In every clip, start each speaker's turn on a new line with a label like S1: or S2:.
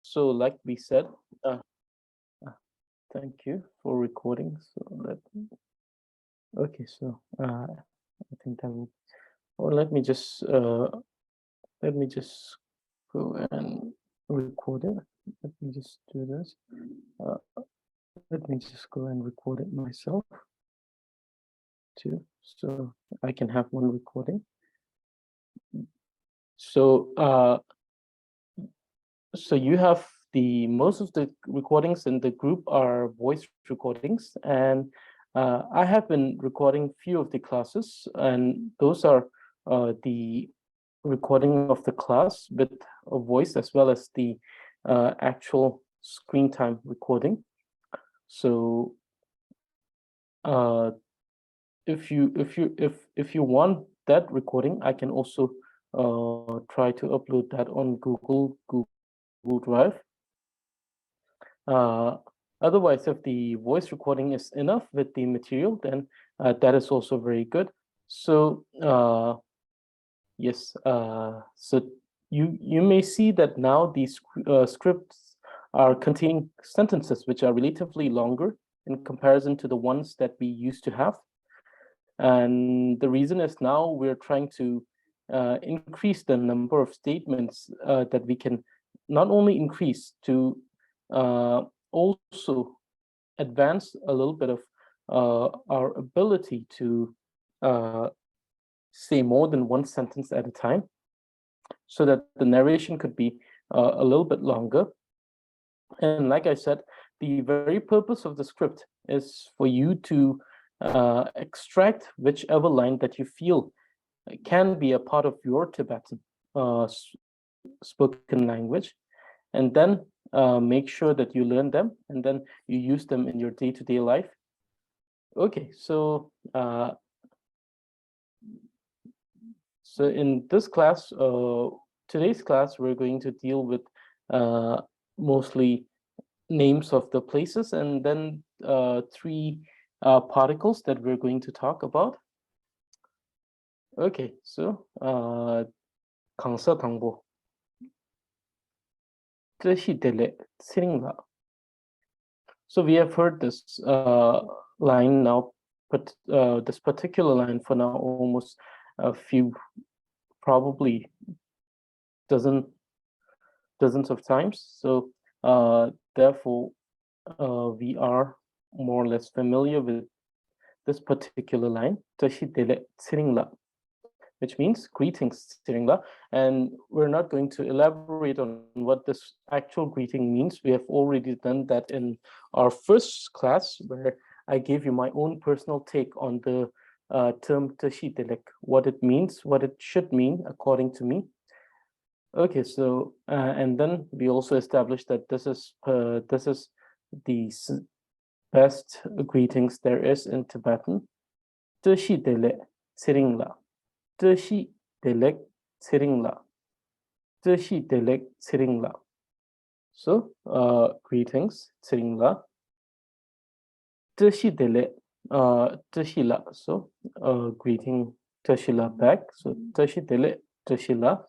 S1: So like we said, uh, uh, thank you for recording. So okay, so I think that will, or let me just go and record it. Let me just do this. Uh, let me just go and record it myself too, so I can have one recording. So so you have most of the recordings in the group are voice recordings, and I have been recording few of the classes, and those are the recording of the class with a voice as well as the actual screen time recording. So if you want that recording, I can also try to upload that on Google Drive. Otherwise, if the voice recording is enough with the material, then that is also very good. So yes, so you may see that now these scripts are containing sentences which are relatively longer in comparison to the ones that we used to have. And the reason is now we're trying to increase the number of statements that we can not only increase to also advance a little bit of our ability to say more than one sentence at a time, so that the narration could be a little bit longer. And like I said, the very purpose of the script is for you to extract whichever line that you feel can be a part of your Tibetan spoken language, and then make sure that you learn them, and then you use them in your day-to-day life. Okay, so in this class, today's class, we're going to deal with mostly names of the places, and then three particles that we're going to talk about. Okay, so 강서 당보, 뜻이 될래, 스링라. So we have heard this line now, but this particular line for now almost a few, probably dozens of times. So therefore, we are more or less familiar with this particular line, which means greetings, Siringla. And we're not going to elaborate on what this actual greeting means. We have already done that in our first class, where I gave you my own personal take on the term Tashidelek, what it means, what it should mean according to me. Okay, so and then we also established that this is the best greetings there is in Tibetan. Tashidelek Siringla. Tshi delek tsiringla. Tshi delek tsiringla. So greetings, tsiringla. Tshi delek tshila. So greeting tshila back. So tshi delek tshila.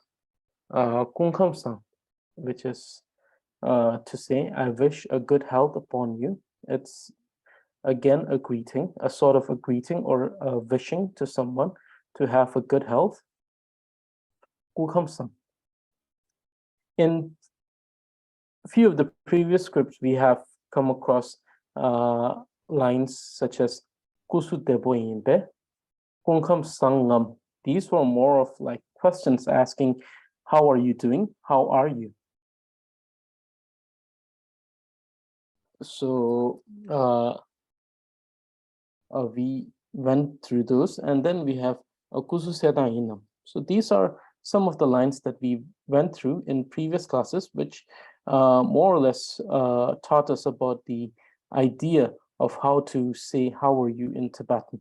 S1: Kungkhamsang, which is to say, I wish a good health upon you. It's again a greeting, a sort of a greeting or a wishing to someone to have a good health. In a few of the previous scripts, we have come across lines such as Kusu deboyinbe, Kungkam sangam. These were more of like questions asking, how are you doing? How are you? So we went through those, and then we have Kusu sedayinam. So these are some of the lines that we went through in previous classes, which more or less taught us about the idea of how to say how are you in Tibetan.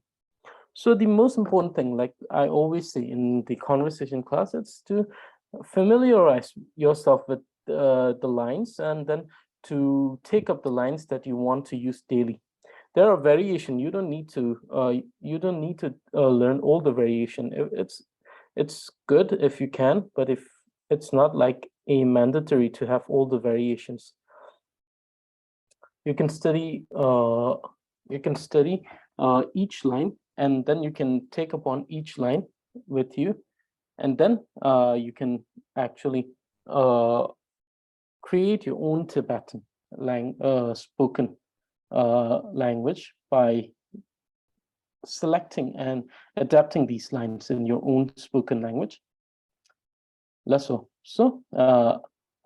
S1: So the most important thing, like I always say in the conversation class, it's to familiarize yourself with the lines, and then to take up the lines that you want to use daily. There are variation. You don't need to learn all the variation. It's good if you can, but if it's not like a mandatory to have all the variations. You can study each line, and then you can take upon each line with you, and then you can actually create your own Tibetan spoken language by selecting and adapting these lines in your own spoken language. Lasso. So,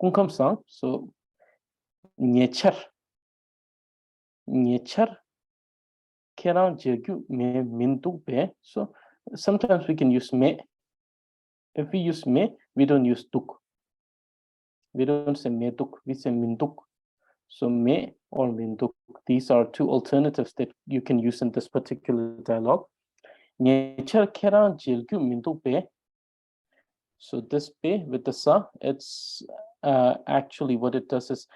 S1: kungkam-sang. So, nyechar. Nyechar. Kerang jegu me mintuk be. So, sometimes we can use me. If we use me, we don't use tuk. We don't say metuk, we say mintuk. So, me or mintuk. These are two alternatives that you can use in this particular dialogue. Nyechar kerang jegu mintuk be. So this be with the sa, it's actually what it does is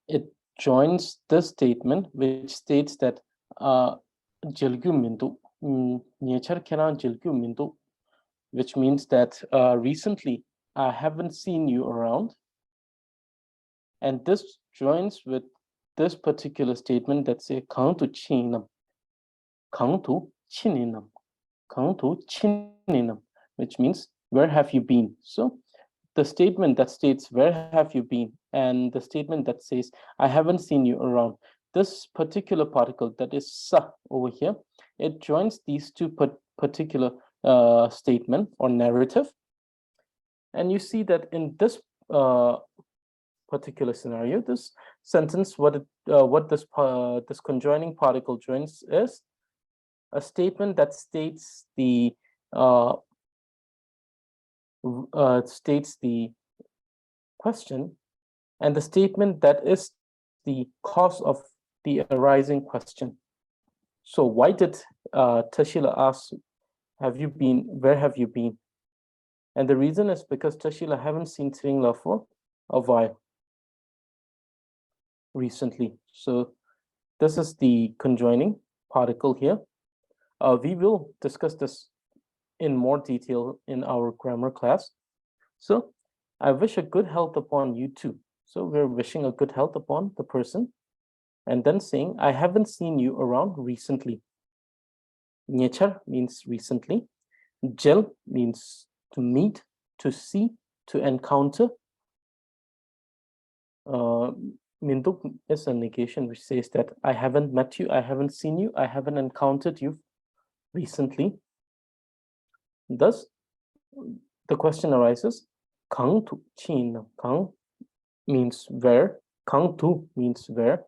S1: it joins this statement which states that jilgu mintu nyechar keran jilgu mintu, which means that recently I haven't seen you around, and this joins with this particular statement that say kantu chinam, kantu chininam, kantu chininam, which means where have you been? So the statement that states where have you been and the statement that says I haven't seen you around, this particular particle that is sa over here, it joins these two particular statement or narrative, and you see that in this particular scenario, this sentence, what this conjoining particle joins is a statement that states the question, and the statement that is the cause of the arising question. So why did Tashila ask, have you been, where have you been? And the reason is because Tashila haven't seen Tringla for a while recently. So this is the conjoining particle here. We will discuss this in more detail in our grammar class. So I wish a good health upon you too. So we're wishing a good health upon the person, and then saying, I haven't seen you around recently. Nyechar means recently. Jel means to meet, to see, to encounter. Minduk is a negation which says that I haven't met you, I haven't seen you, I haven't encountered you recently. Thus, the question arises, Kang tu chin. Kang means where, Kang tu means where.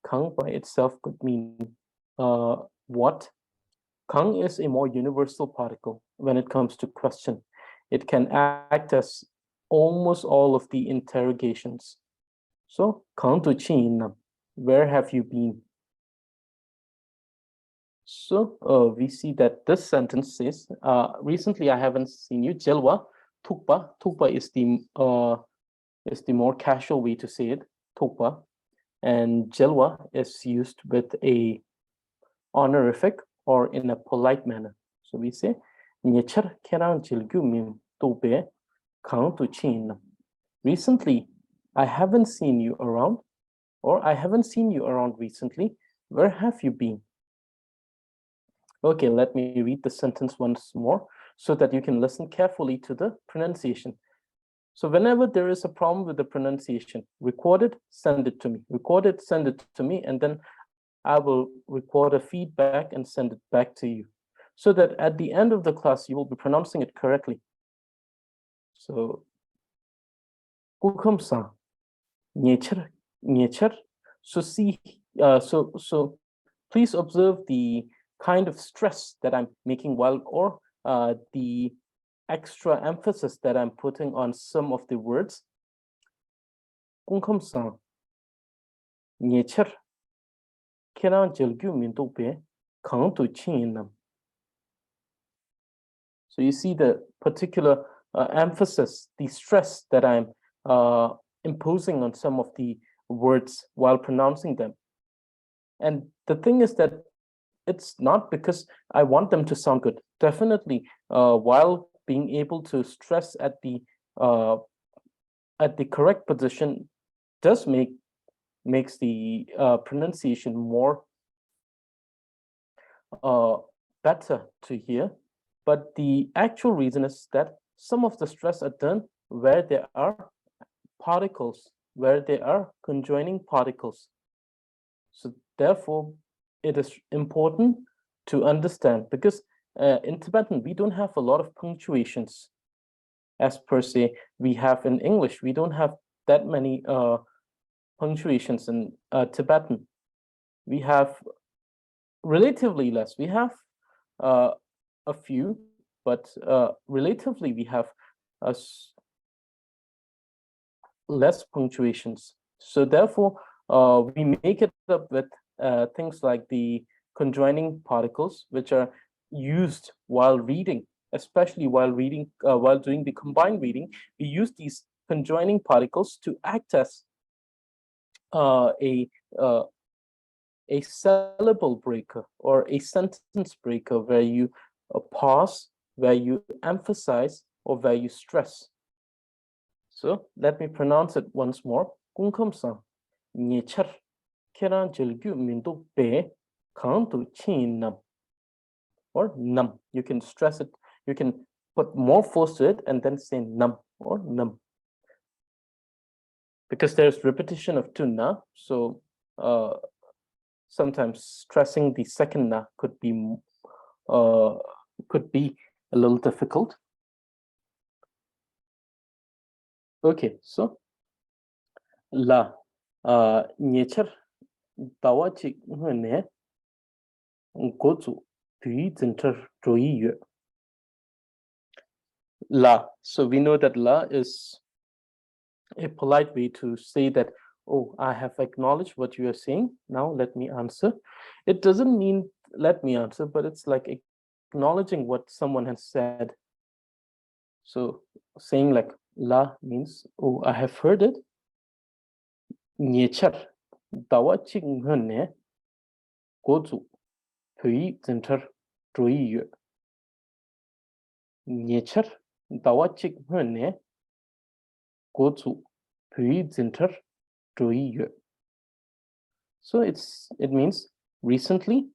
S1: Kang by itself could mean what. Kang is a more universal particle when it comes to question. It can act as almost all of the interrogations. So, Kang tu chin, where have you been? So we see that this sentence says, recently I haven't seen you. Jelwa, tukpa. Tukpa is the more casual way to say it, tukpa. And jelwa is used with a honorific or in a polite manner. So we say, nyechar kerang jilgu mim tobe kang tu chin. Recently, I haven't seen you around, or I haven't seen you around recently. Where have you been? Okay, let me read the sentence once more so that you can listen carefully to the pronunciation. So whenever there is a problem with the pronunciation, record it, send it to me. Record it, send it to me, and then I will record a feedback and send it back to you, so that at the end of the class, you will be pronouncing it correctly. So, kukumsa, nyechar. So see, so please observe the kind of stress that I'm making while, or the extra emphasis that I'm putting on some of the words. Kungkhamsa, nyechar, kerang jelgu mintope, kang tu chinam. So you see the particular emphasis, the stress that I'm imposing on some of the words while pronouncing them. And the thing is that it's not because I want them to sound good. Definitely, while being able to stress at the correct position does makes the pronunciation more better to hear. But the actual reason is that some of the stress are done where there are particles, where there are conjoining particles. So therefore, it is important to understand, because in Tibetan, we don't have a lot of punctuations as per se we have in English. We don't have that many punctuations in Tibetan. We have relatively less. We have a few, but relatively we have less punctuations. So therefore, we make it up with things like the conjoining particles, which are used while reading, especially while doing the combined reading. We use these conjoining particles to act as a syllable breaker or a sentence breaker, where you pause, where you emphasize, or where you stress. So let me pronounce it once more. Kungkamsang nyechar keran jelgyu mindu be kantu chin nam, or nam. You can stress it. You can put more force to it and then say nam or nam, because there's repetition of two na. So sometimes stressing the second na could be a little difficult. Okay, so la nyechar dawa chi ne gozu pui zinter roi yue. La. So we know that la is a polite way to say that, oh, I have acknowledged what you are saying. Now let me answer. It doesn't mean let me answer, but it's like acknowledging what someone has said. So saying like la means, oh, I have heard it. Nyechar dawa chi ne gozu pui zinter roi yue. Nyechar dawa chi ne gozu pui zinter roi yue. So it means recently,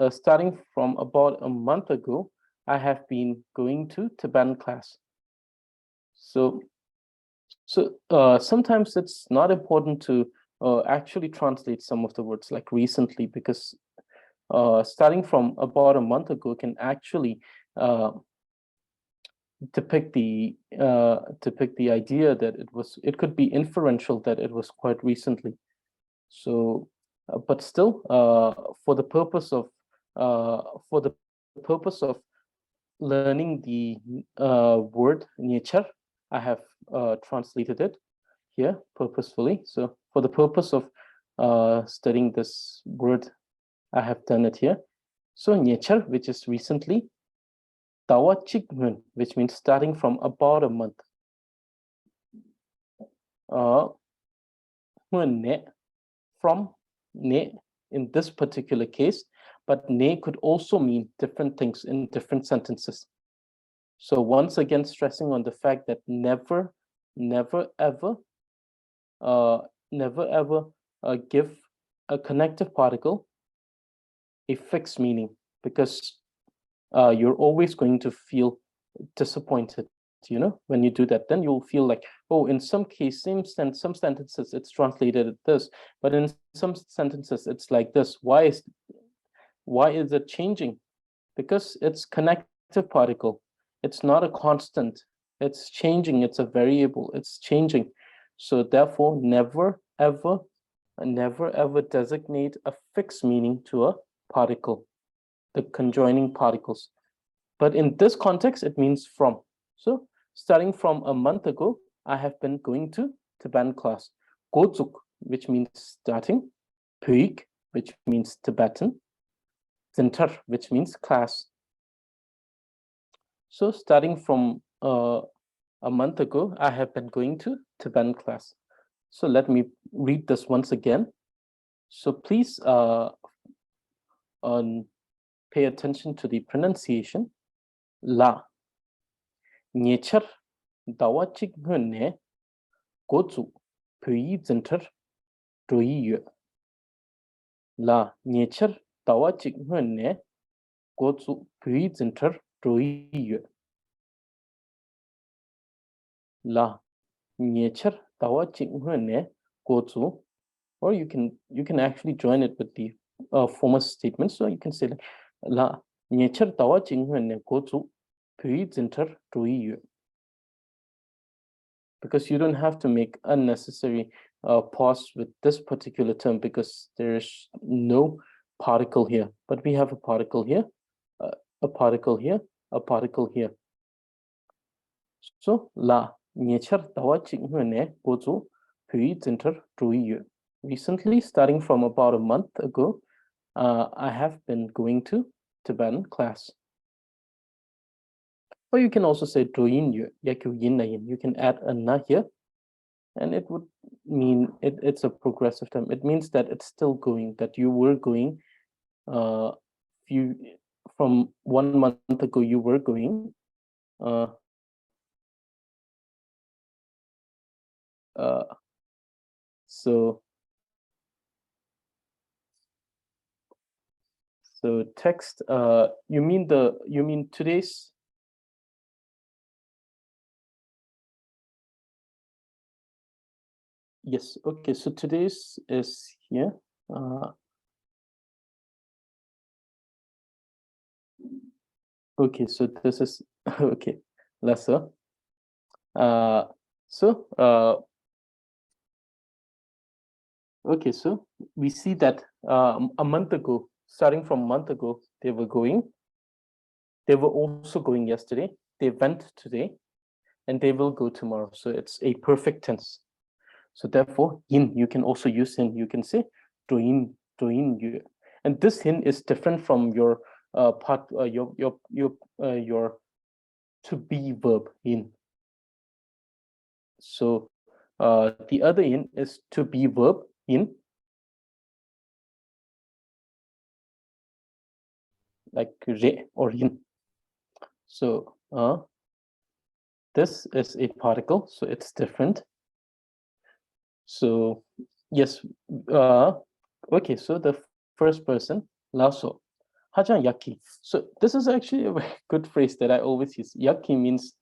S1: starting from about a month ago, I have been going to Tibetan class. So sometimes it's not important to actually translate some of the words like recently, because starting from about a month ago can actually depict the idea that it could be inferential that it was quite recently. So but still, for the purpose of learning the word nyechar, I have translated it here purposefully. So for the purpose of studying this word, I have done it here. So nyechar, which is recently, tawa chikmun, which means starting from about a month. From ne in this particular case, but ne could also mean different things in different sentences. So once again, stressing on the fact that never ever give a connective particle a fixed meaning, because you're always going to feel disappointed. When you do that, then you'll feel like, oh, in some case, some sentences it's translated this, but in some sentences it's like this. Why is it changing? Because it's connective particle. It's not a constant. It's changing. It's a variable. It's changing. So therefore, never ever designate a fixed meaning to a particle, the conjoining particles. But in this context, it means from. So starting from a month ago, I have been going to Tibetan class. Gozuk, which means starting. Puik, which means Tibetan. Zintar, which means class. So starting from a month ago, I have been going to Tibetan class. So let me read this once again. So please pay attention to the pronunciation. La Niecher Dawachik Hune Gozu Pui Zenter Dui La Niecher Dawachik Hune Gozu Pui Zenter Dui La Niecher Dawachik Hune Gozu, or you can actually join it with the former statement. So you can say La Niecher Dawachik Hune Gozu Pui Zenter Dui, because you don't have to make unnecessary pause with this particular term because there's no particle here, but we have a particle here, a particle here, a particle here. So la niecher dawa ne gozu pui zinter drui. Recently, starting from about a month ago, I have been going to Tibetan class. Or you can also say druin yu, yaku yin na yin. You can add a na here, and it would mean it's a progressive term. It means that it's still going, that you were going from 1 month ago you were going so text, you mean today's? Yes, okay, so today's is here. Okay, so this is okay, lesser. Okay, so we see that a month ago, starting from a month ago, they were going. They were also going yesterday. They went today, and they will go tomorrow. So it's a perfect tense. So therefore, yin, you can also use yin. You can say doin yu, and this yin is different from your your to be verb yin. So the other yin is to be verb yin, like re or yin. So this is a particle, so it's different. So yes, okay, so the first person, Laso, Hajan Yaki. So this is actually a very good phrase that I always use. Yaki means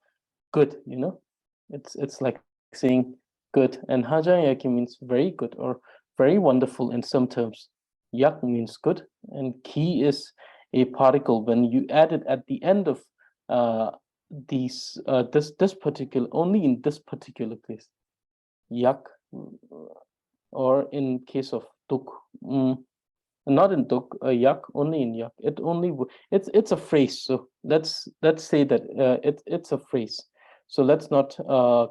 S1: good, you know? It's like saying good, and Hajan Yaki means very good or very wonderful in some terms. Yak means good, and ki is a particle. When you add it at the end of this particular, only in this particular place, yak, or in case of tuk, not in tuk, yak, only in yak. It's a phrase. So let's say that it's a phrase. So let's not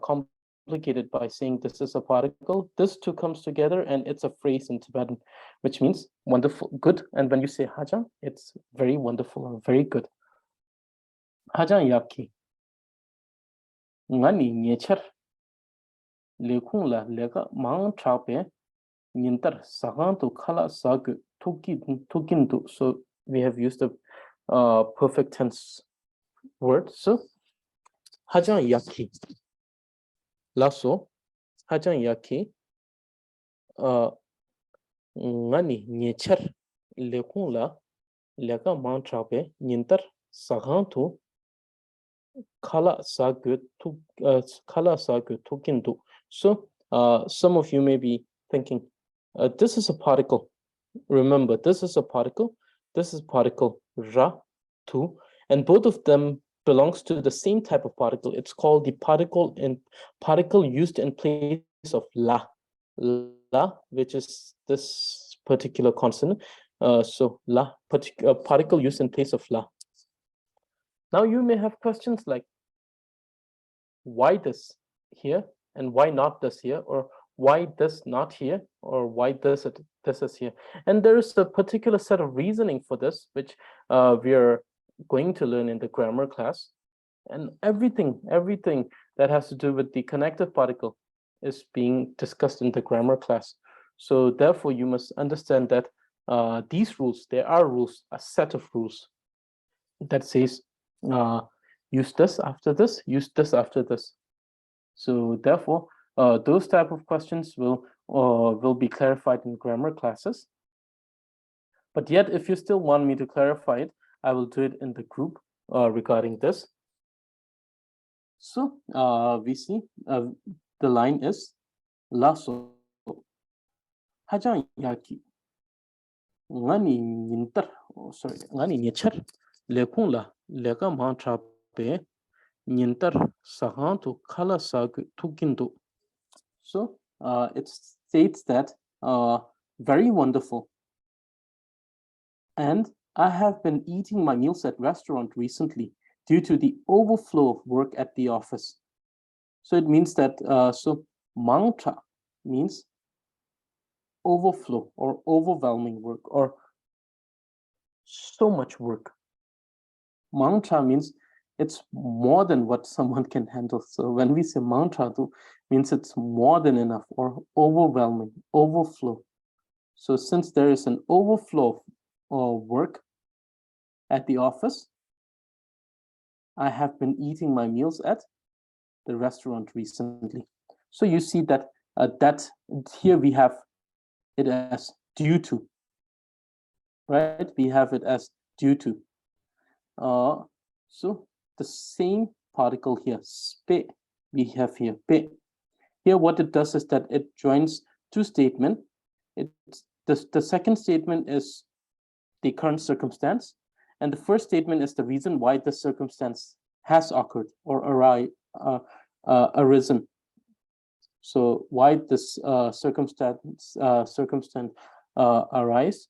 S1: complicate it by saying this is a particle. This two comes together and it's a phrase in Tibetan, which means wonderful, good. And when you say haja, it's very wonderful or very good. Haja yaki. Ngani nyecher. Lekung la lega mang chape. Nintar saganto khala sag tukindu. So we have used a perfect tense word. So hajan yaki. Laso hajan yaki. Ngani nyecher lekung la lega mang chape nintar saganto khala sag tukindu. So some of you may be thinking, this is a particle. Remember, this is a particle. This is particle ra, tu, and both of them belongs to the same type of particle. It's called the particle used in place of la, which is this particular consonant. So la, particle used in place of la. Now you may have questions like, why this here and why not this here, or why this not here, or why this is here. And there is a particular set of reasoning for this, which we are going to learn in the grammar class. And everything that has to do with the connective particle is being discussed in the grammar class. So therefore, you must understand that these rules, there are rules, a set of rules that says use this after this, use this after this. So therefore, those type of questions will be clarified in grammar classes. But yet, if you still want me to clarify it, I will do it in the group regarding this. So we see the line is laso hajan yaki ngani nintar sorry ngani nichar lekung la lega mantra pe nintar sahantu khala sag tukindu. So it states that very wonderful. And I have been eating my meals at restaurant recently due to the overflow of work at the office. So it means that so mantra means overflow or overwhelming work or so much work. Mantra means it's more than what someone can handle. So when we say mantra, means it's more than enough or overwhelming, overflow. So since there is an overflow of work at the office, I have been eating my meals at the restaurant recently. So you see that that here we have it as due to, right? We have it as due to. So the same particle here, spe, we have here pe. Here what it does is that it joins two statements. The second statement is the current circumstance, and the first statement is the reason why the circumstance has occurred or arisen. So why this circumstance arise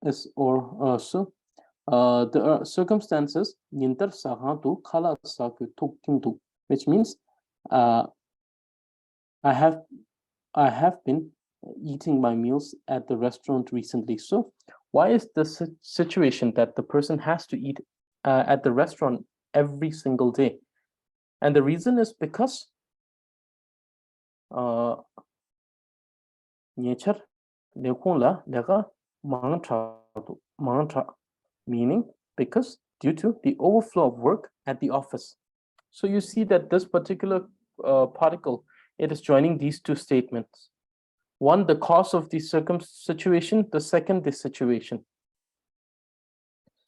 S1: is or so the circumstances nintar sahantu khala saku tukintu, which means I have been eating my meals at the restaurant recently. So why is this situation that the person has to eat at the restaurant every single day? And the reason is because nature lekungla lega mantra, meaning because due to the overflow of work at the office. So you see that this particular particle, it is joining these two statements. One, the cause of the situation, the second, the situation.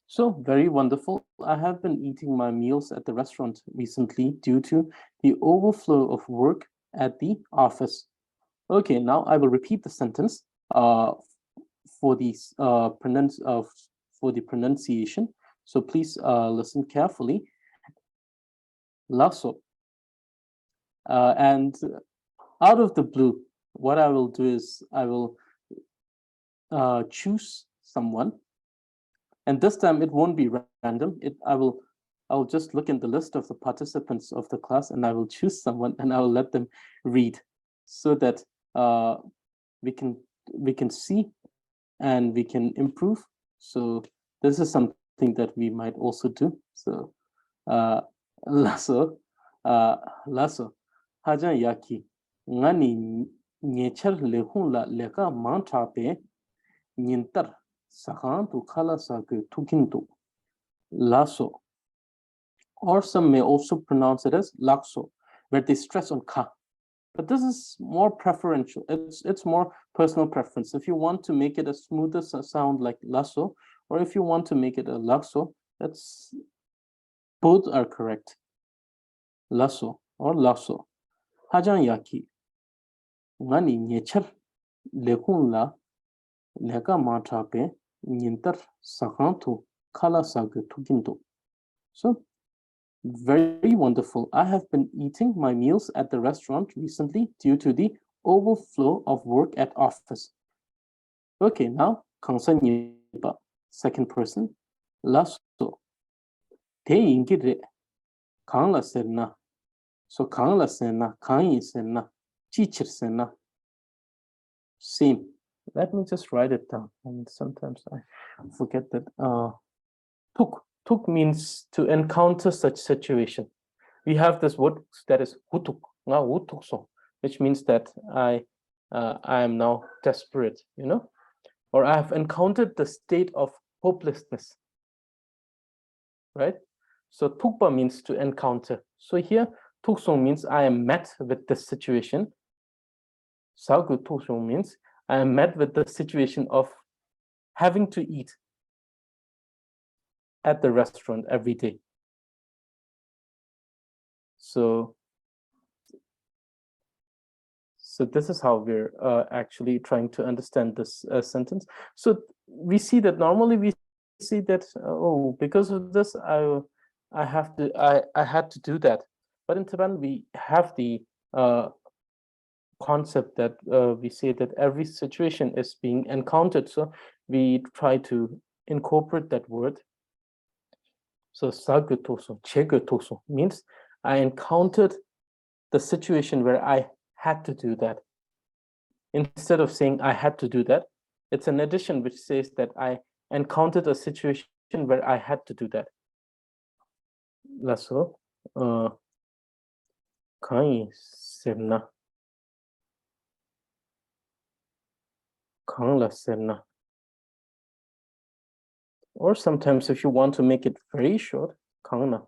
S1: So very wonderful. I have been eating my meals at the restaurant recently due to the overflow of work at the office. Okay, now I will repeat the sentence for these for the pronunciation. So please listen carefully. Lasso. And out of the blue, what I will do is I will choose someone, and this time it won't be random. I'll just look in the list of the participants of the class, and I will choose someone, and I will let them read, so that we can see and we can improve. So this is something that we might also do. So lasso hajan yaki ngani nyechar lehun la leka mantra pe nyintar sahan tu khala sake tukintu lasso, or some may also pronounce it as lakso, where they stress on ka. But this is more preferential. It's more personal preference. If you want to make it a smoother sound like lasso, or if you want to make it a lakso, that's both are correct. Lasso or lasso. Hajan yaki ngani nyechar lekun la leka matra pe nyintar sakantu kala sag tukinto. So very wonderful. I have been eating my meals at the restaurant recently due to the overflow of work at office. Okay, now Kangsan Yiba, second person. Lasso. Te ingire Kangla Serna. So Kangla Sena, Kangi Sena, Chichir Sena. Same. Let me just write it down. And sometimes I forget that tuk means to encounter such situation. We have this word that is hutuk, which means that I am now desperate, or I have encountered the state of hopelessness, right? So tukpa means to encounter. So here tuksong means I am met with this situation. Salgu tuksong means I am met with the situation of having to eat at the restaurant every day. So this is how we're actually trying to understand this sentence. So we see that normally we see that, oh, because of this, I had to do that. But in Tibetan, we have the concept that we say that every situation is being encountered. So we try to incorporate that word. So sagutoso, chegutoso means I encountered the situation where I had to do that. Instead of saying I had to do that, it's an addition which says that I encountered a situation where I had to do that. Lasso, kai serna, kang la serna. Or sometimes if you want to make it very short, kang na.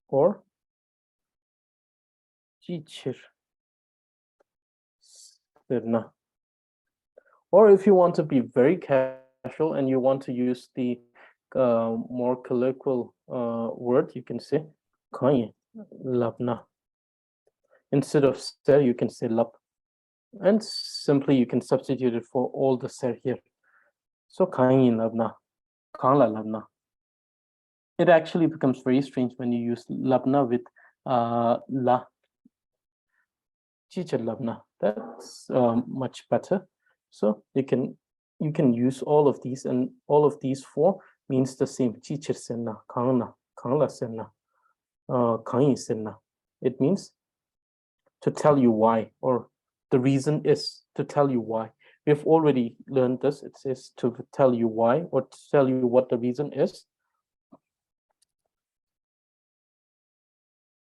S1: Or jichir serna. Or if you want to be very casual and you want to use the more colloquial word, you can say kai labna. Instead of ser, you can say lap. And simply you can substitute it for all the ser here. So kain labna, kangla labna. It actually becomes very strange when you use labna with la. Chicha labna. That's much better. So you can use all of these, and all of these four means the same. Chichir senna, kangna, kangla senna, kain senna. It means to tell you why, or the reason is to tell you why. We've already learned this. It says to tell you why, or to tell you what the reason is.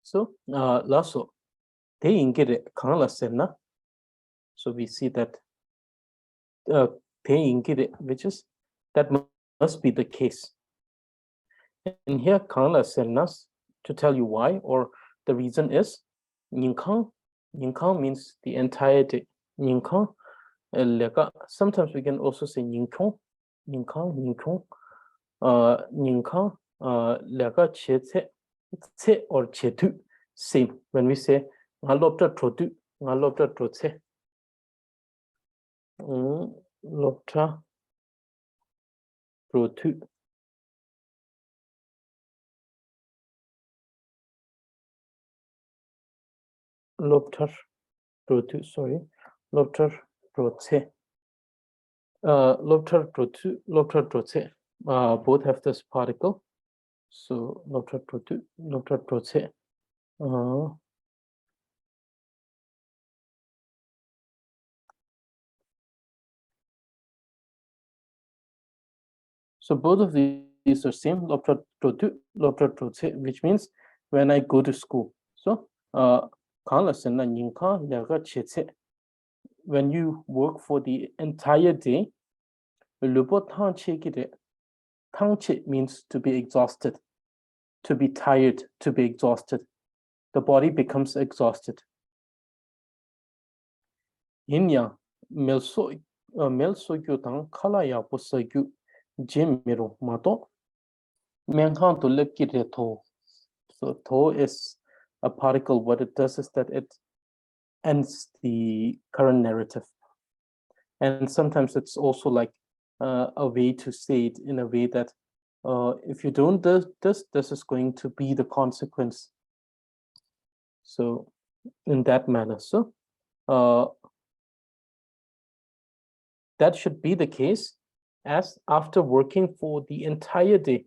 S1: So lasso te ingire kangla senna. So we see that te ingire, which is that must be the case. And here kangla sennas, to tell you why, or the reason is ninkang. Ninkang means the entirety. Ninkang. Sometimes we can also say ninkong, ninkang, ninkong, ninkang, lega che or che tu. Same when we say ngalopta trotu, ngalopta trotse, lopta trotu. Loptar trotu, sorry, loptar trotse. Loptar trotu, loptar trotse. Both have this particle. So loptar trotu, loptar trotse. So both of these are same, which means when I go to school. So when you work for the entire day, means to be exhausted, to be tired, to be exhausted. The body becomes exhausted. Inya melso tang kala ya posagyu jimiro mato menhan to lepkire to. So to is a particle. What it does is that it ends the current narrative. And sometimes it's also like a way to say it in a way that if you don't do this, this is going to be the consequence. So in that manner, so that should be the case, as after working for the entire day,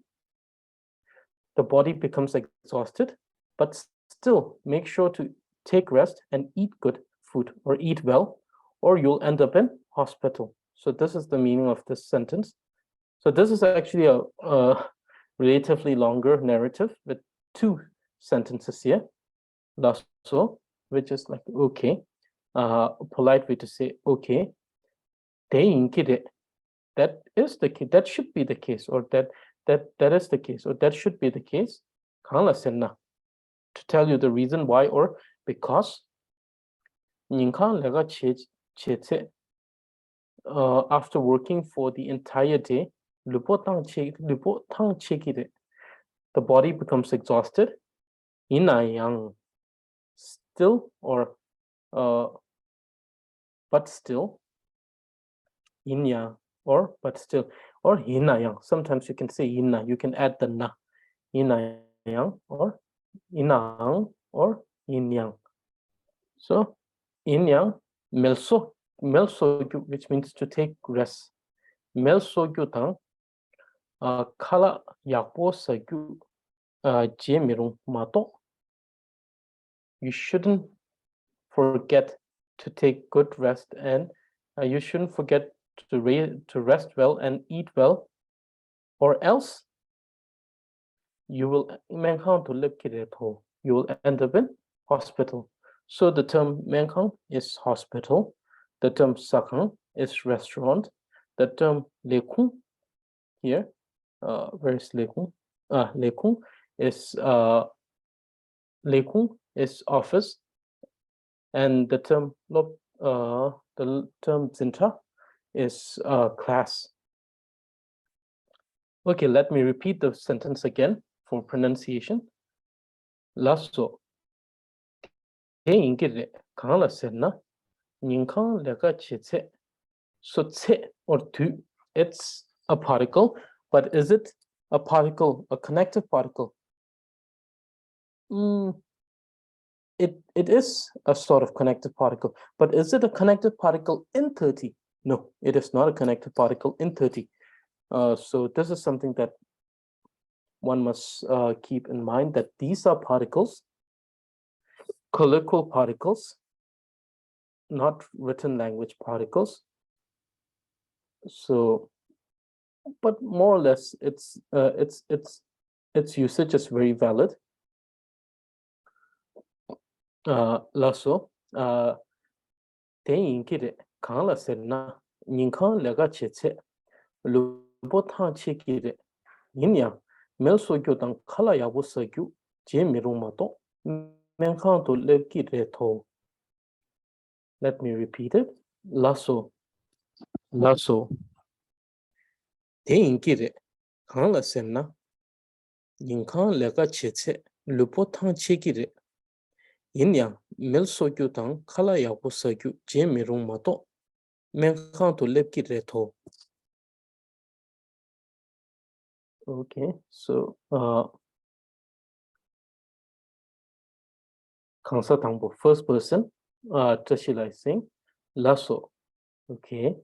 S1: the body becomes exhausted, but still make sure to take rest and eat good food, or eat well, or you'll end up in hospital. So this is the meaning of this sentence. So this is actually a relatively longer narrative with two sentences here. Lasso, which is like okay, a polite way to say okay. Te inkire that is the case, that should be the case, or that is the case, or that should be the case. Kangla senna, to tell you the reason why, or because after working for the entire day, the body becomes exhausted. Inayang, still, or but still, inya, or but still, or hinayang. Sometimes you can say inna, you can add the na, inayang, or inang, or inyang. So inyang, melso, which means to take rest. Melso gyutang, kala yakpo sagyu, jemirung mato. You shouldn't forget to take good rest, and you shouldn't forget to rest well and eat well, or else you will end up in hospital. So the term Menkhang is hospital, the term Sakhang is restaurant, the term Lekung here, where is Lekung? Lekung is office, and the term Zinta is class. Okay, let me repeat the sentence again for pronunciation. Lasso. So tse or tu, it's a particle, but is it a particle, a connective particle? It is a sort of connective particle, but is it a connective particle in 30? No, it is not a connective particle in 30. So this is something that one must keep in mind, that these are particles, colloquial particles, not written language particles. So, but more or less, its usage is very valid. Lasso, ten kire kangla serna, ninkan lega cheche, lubotan chekire, yinya, melso gyodan kala yabu sagyu, je mirumato, menkan to lekire to. Let me repeat it. Lasso, ten kire kangla serna, ninkan lega cheche, lubotan chekire, yinya, melso gyodan kala yabu sagyu, je mirumato, menkan to lekire to. Okay, so Kansa Tangbo, first person, Trashilai Singh, Lasso. Okay,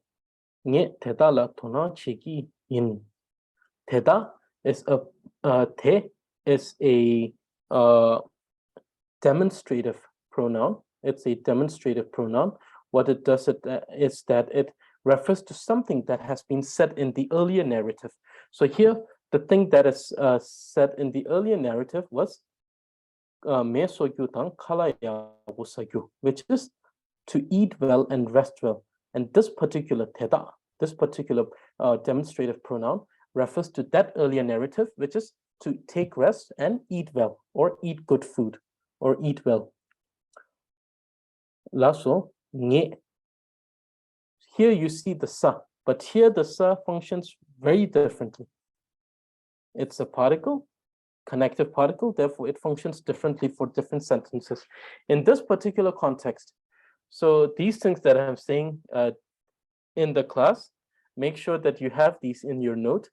S1: Nye Teda la Tona Chiki in. Teda is te is a demonstrative pronoun. It's a demonstrative pronoun. What it does is that it refers to something that has been said in the earlier narrative. So here, the thing that is said in the earlier narrative was which is to eat well and rest well. And this particular teda, this particular demonstrative pronoun refers to that earlier narrative, which is to take rest and eat well, or eat good food, or eat well. Lasso, nge. Here you see the sa, but here the sa functions very differently. It's a particle, connective particle, therefore it functions differently for different sentences. In this particular context, so these things that I'm saying in the class, make sure that you have these in your note.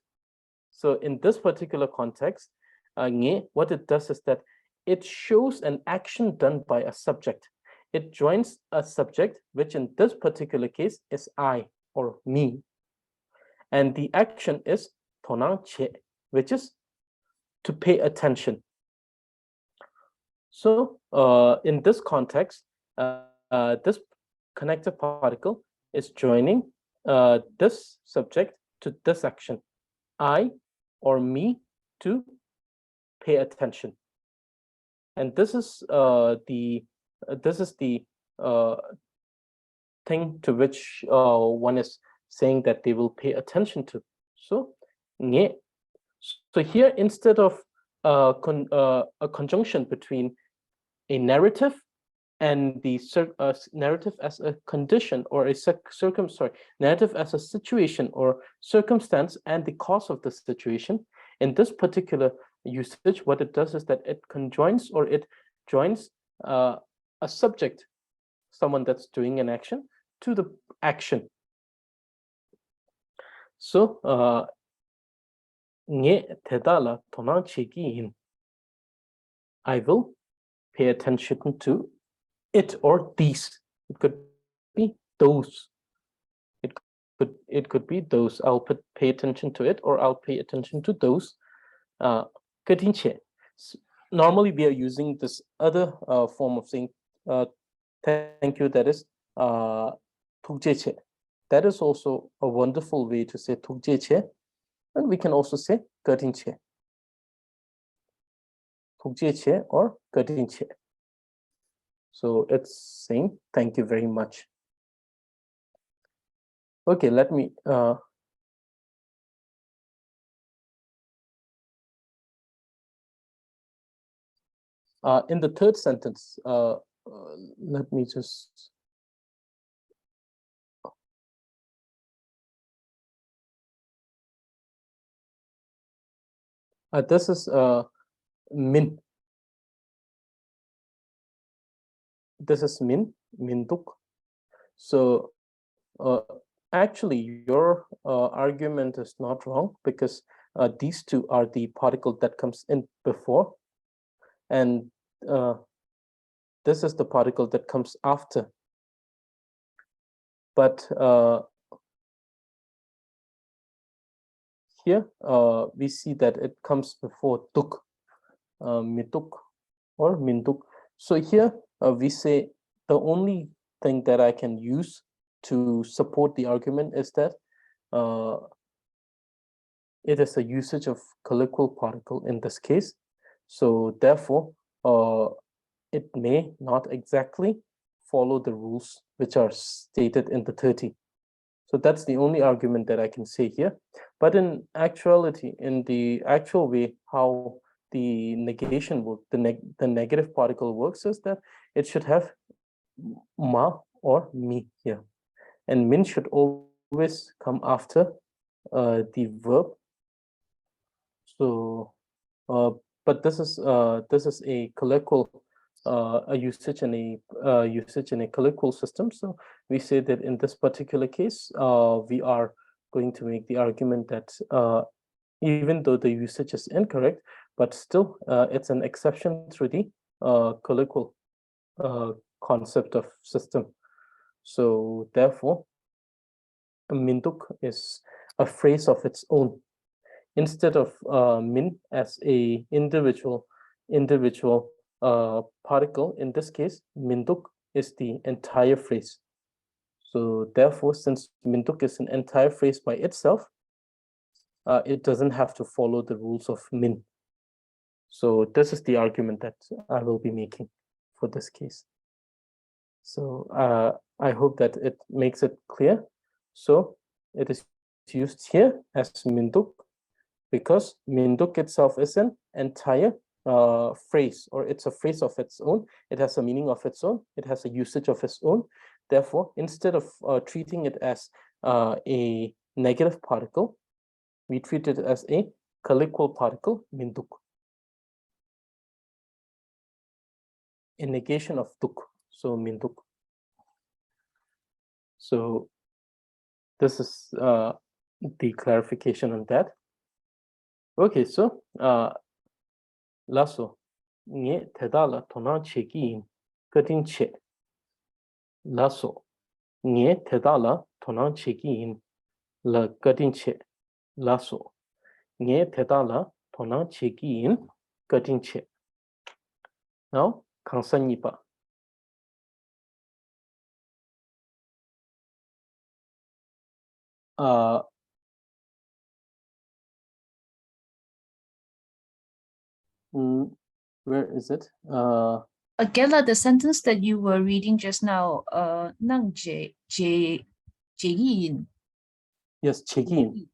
S1: So in this particular context, what it does is that it shows an action done by a subject. It joins a subject, which in this particular case is I, or me. And the action is tonang che, which is to pay attention. So in this context, this connective particle is joining this subject to this action, I or me, to pay attention. And this is the thing to which one is saying that they will pay attention to. So, nge. So here, instead of a conjunction between a narrative and the narrative as a condition or a narrative as a situation or circumstance and the cause of the situation, in this particular usage, what it does is that it conjoins or it joins a subject, someone that's doing an action, to the action. So, nge tedala tonang chegiin. I will pay attention to it or these. It could be those. It could be those. I'll pay attention to it, or I'll pay attention to those. Normally, we are using this other form of saying thank you. That is tukjeche. That is also a wonderful way to say tukjeche, and we can also say kadinche. Tukjeche or kadinche. So it's saying thank you very much. Okay, let me in the third sentence, let me just this is min. This is minduk. So actually, your argument is not wrong, because these two are the particle that comes in before, and this is the particle that comes after. But here we see that it comes before tuk, mituk or minduk. So here we say the only thing that I can use to support the argument is that it is a usage of colloquial particle in this case. So therefore, it may not exactly follow the rules which are stated in the 30. So that's the only argument that I can say here. But in actuality, in the actual way, how the negation works, the negative particle works, is that it should have ma or mi here. And min should always come after the verb. So, but this is a colloquial a usage in a colloquial system. So we say that in this particular case, we are going to make the argument that even though the usage is incorrect, but still it's an exception through the colloquial concept of system. So therefore, minduk is a phrase of its own. Instead of min as a individual particle, in this case, minduk is the entire phrase. So therefore, since minduk is an entire phrase by itself, it doesn't have to follow the rules of min. So this is the argument that I will be making for this case. So I hope that it makes it clear. So it is used here as minduk, because minduk itself is an entire phrase, or it's a phrase of its own. It has a meaning of its own. It has a usage of its own. Therefore, instead of treating it as a negative particle, we treat it as a colloquial particle, minduk. In negation of tuk, so minduk. So this is the clarification on that. Okay, so laso nge tedala tona chekiin kadin che. Laso nge tedala tona chekiin la kadin che. Laso nge tedala tona chekiin kadin che. Now, kansanyipa. Where is it?
S2: Again, the sentence that you were reading just now, nang je yin.
S1: Yes, check-in.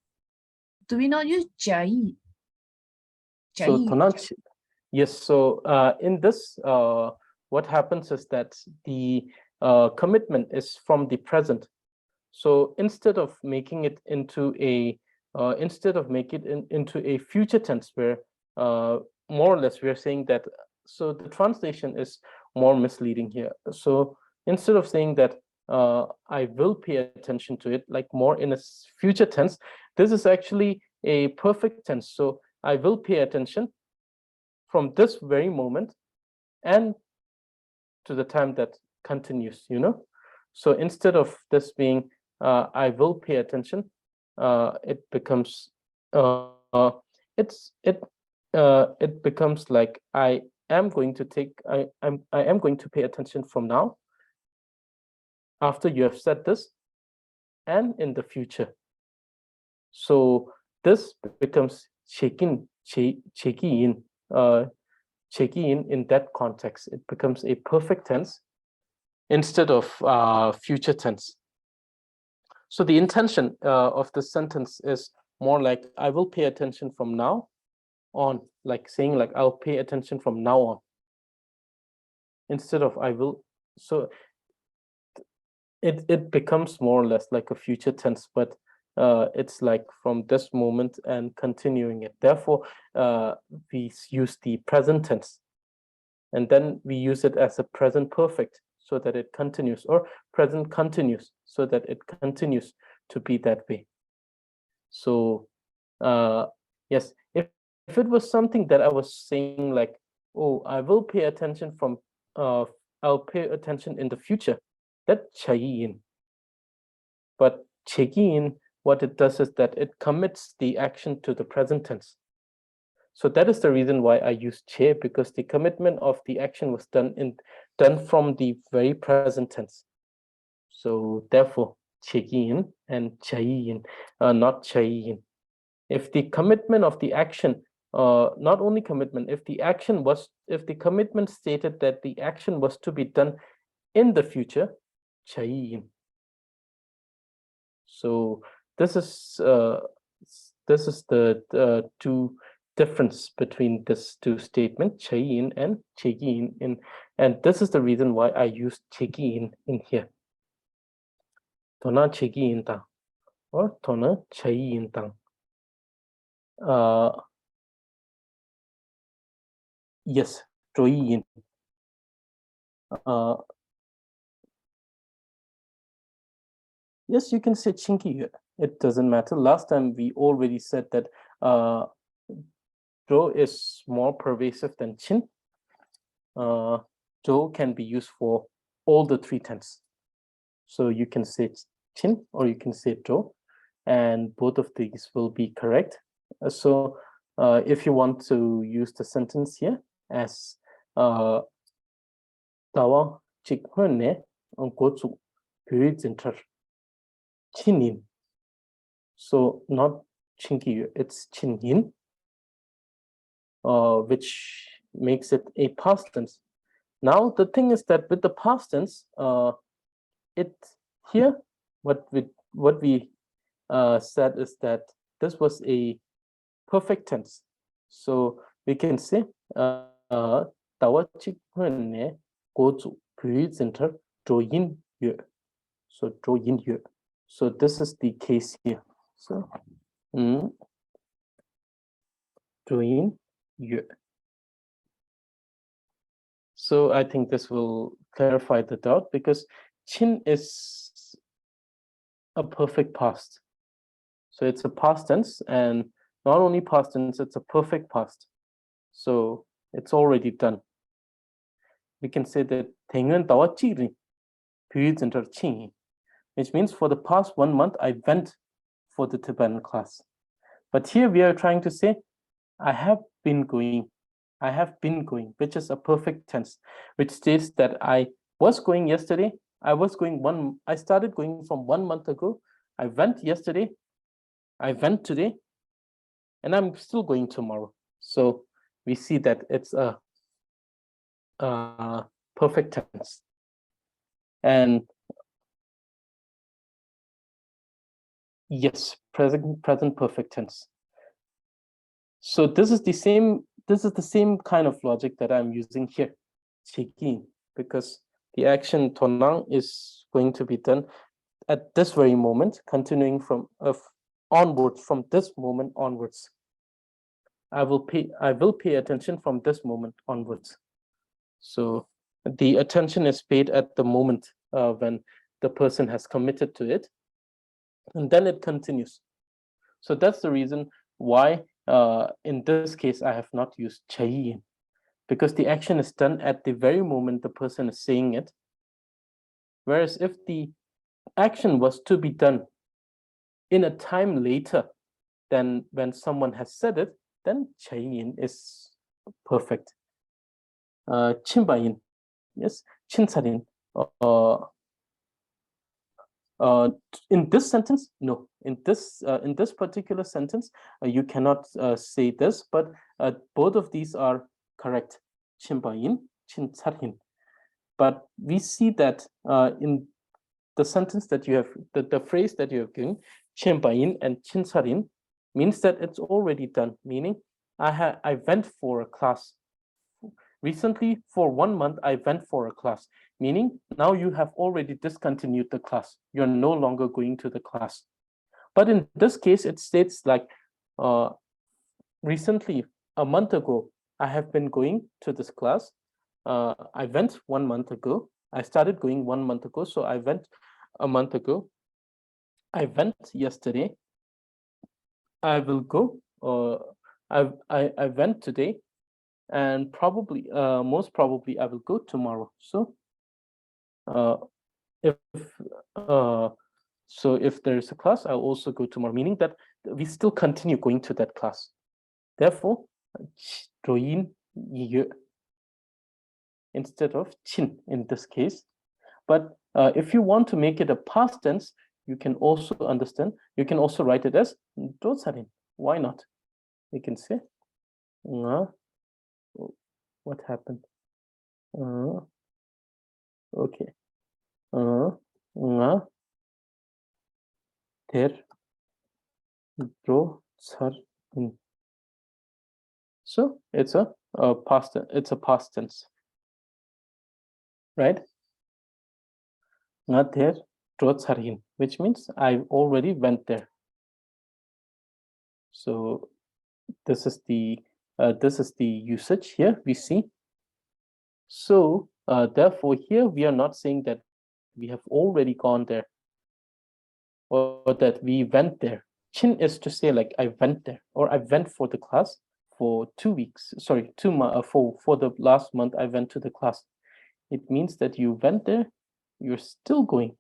S2: Do we not use 假意?
S1: So
S2: 假意.
S1: yes. So in this, what happens is that the commitment is from the present. So instead of making it into a into a future tense, where more or less we are saying that. So the translation is more misleading here. So instead of saying that I will pay attention to it, like more in a future tense, this is actually a perfect tense. So I will pay attention from this very moment and to the time that continues, So instead of this being I will pay attention, it becomes it becomes like I am going to pay attention from now, after you have said this, and in the future. So this becomes checking in that context. It becomes a perfect tense instead of future tense. So the intention of the sentence is more like I will pay attention from now on, like saying like I'll pay attention from now on, instead of I will. So it becomes more or less like a future tense, but it's like from this moment and continuing it. Therefore, we use the present tense, and then we use it as a present perfect so that it continues, or present continuous so that it continues to be that way. So yes, if it was something that I was saying like, oh, I will pay attention from I'll pay attention in the future, that chayin. But chekin, what it does is that it commits the action to the present tense. So that is the reason why I use che, because the commitment of the action was done from the very present tense. So therefore, chekin and chayin, not chayin. If the commitment of the action, not only commitment, if the commitment stated that the action was to be done in the future, chayin. So this is the two difference between this two statements, chayin and chekin, and this is the reason why I use chekin in here. Tona chekin ta or tona chayin tang. Yes, troyin. Yes, you can say chinky. It doesn't matter. Last time we already said that dro is more pervasive than chin. Do can be used for all the three tense. So you can say chin or you can say do, and both of these will be correct. So if you want to use the sentence here as tawa chikwane gochu pyuzinter chinin. So not chinky, it's chinin, which makes it a past tense. Now the thing is that with the past tense, it here what we said is that this was a perfect tense. So we can say 다와치군의 고주 부의진터 조인 유. So 조인 유. So this is the case here. So 조인 유. So I think this will clarify the doubt, because chin is a perfect past. So it's a past tense, and not only past tense, it's a perfect past. So it's already done. We can say that Tengen Tawa Chiri, which means for the past 1 month, I went for the Tibetan class. But here we are trying to say, I have been going, which is a perfect tense, which states that I was going yesterday. I started going from 1 month ago. I went yesterday. I went today, and I'm still going tomorrow. So we see that it's a perfect tense. And Yes, present perfect tense. So this is the same kind of logic that I'm using here, Chigin, because the action tonang is going to be done at this very moment, continuing from onwards, from this moment onwards. I will pay attention from this moment onwards. So the attention is paid at the moment when the person has committed to it, and then it continues. So that's the reason why in this case I have not used chayin, because the action is done at the very moment the person is saying it. Whereas if the action was to be done in a time later than when someone has said it, then chayin is perfect. Chimbayin, yes, chinsarin. Uh, in this sentence, no. In this particular sentence, you cannot say this, but both of these are correct. Chimbayin, chinsarin. But we see that in the sentence that you have, the phrase that you have given, chimbayin and chinsarin, means that it's already done. Meaning, I went for a class. Recently, for 1 month, I went for a class, meaning now you have already discontinued the class. You're no longer going to the class. But in this case, it states like, recently, a month ago, I have been going to this class. I went 1 month ago. I started going 1 month ago, so I went a month ago. I went yesterday. I will go. I went today, and probably, most probably, I will go tomorrow. So if uh, so if there is a class, I'll also go tomorrow, meaning that we still continue going to that class. Therefore, instead of chin in this case. But if you want to make it a past tense, you can also understand, you can also write it as dosarin. Why not? You can say, what happened? Okay. Ter dosarin. So it's a past tense, right? Not there, which means I already went there. So this is the usage here we see. So therefore here we are not saying that we have already gone there or that we went there. Chin is to say like I went there or I went for the class for 2 weeks. Sorry, 2 months for the last month I went to the class. It means that you went there, you're still going,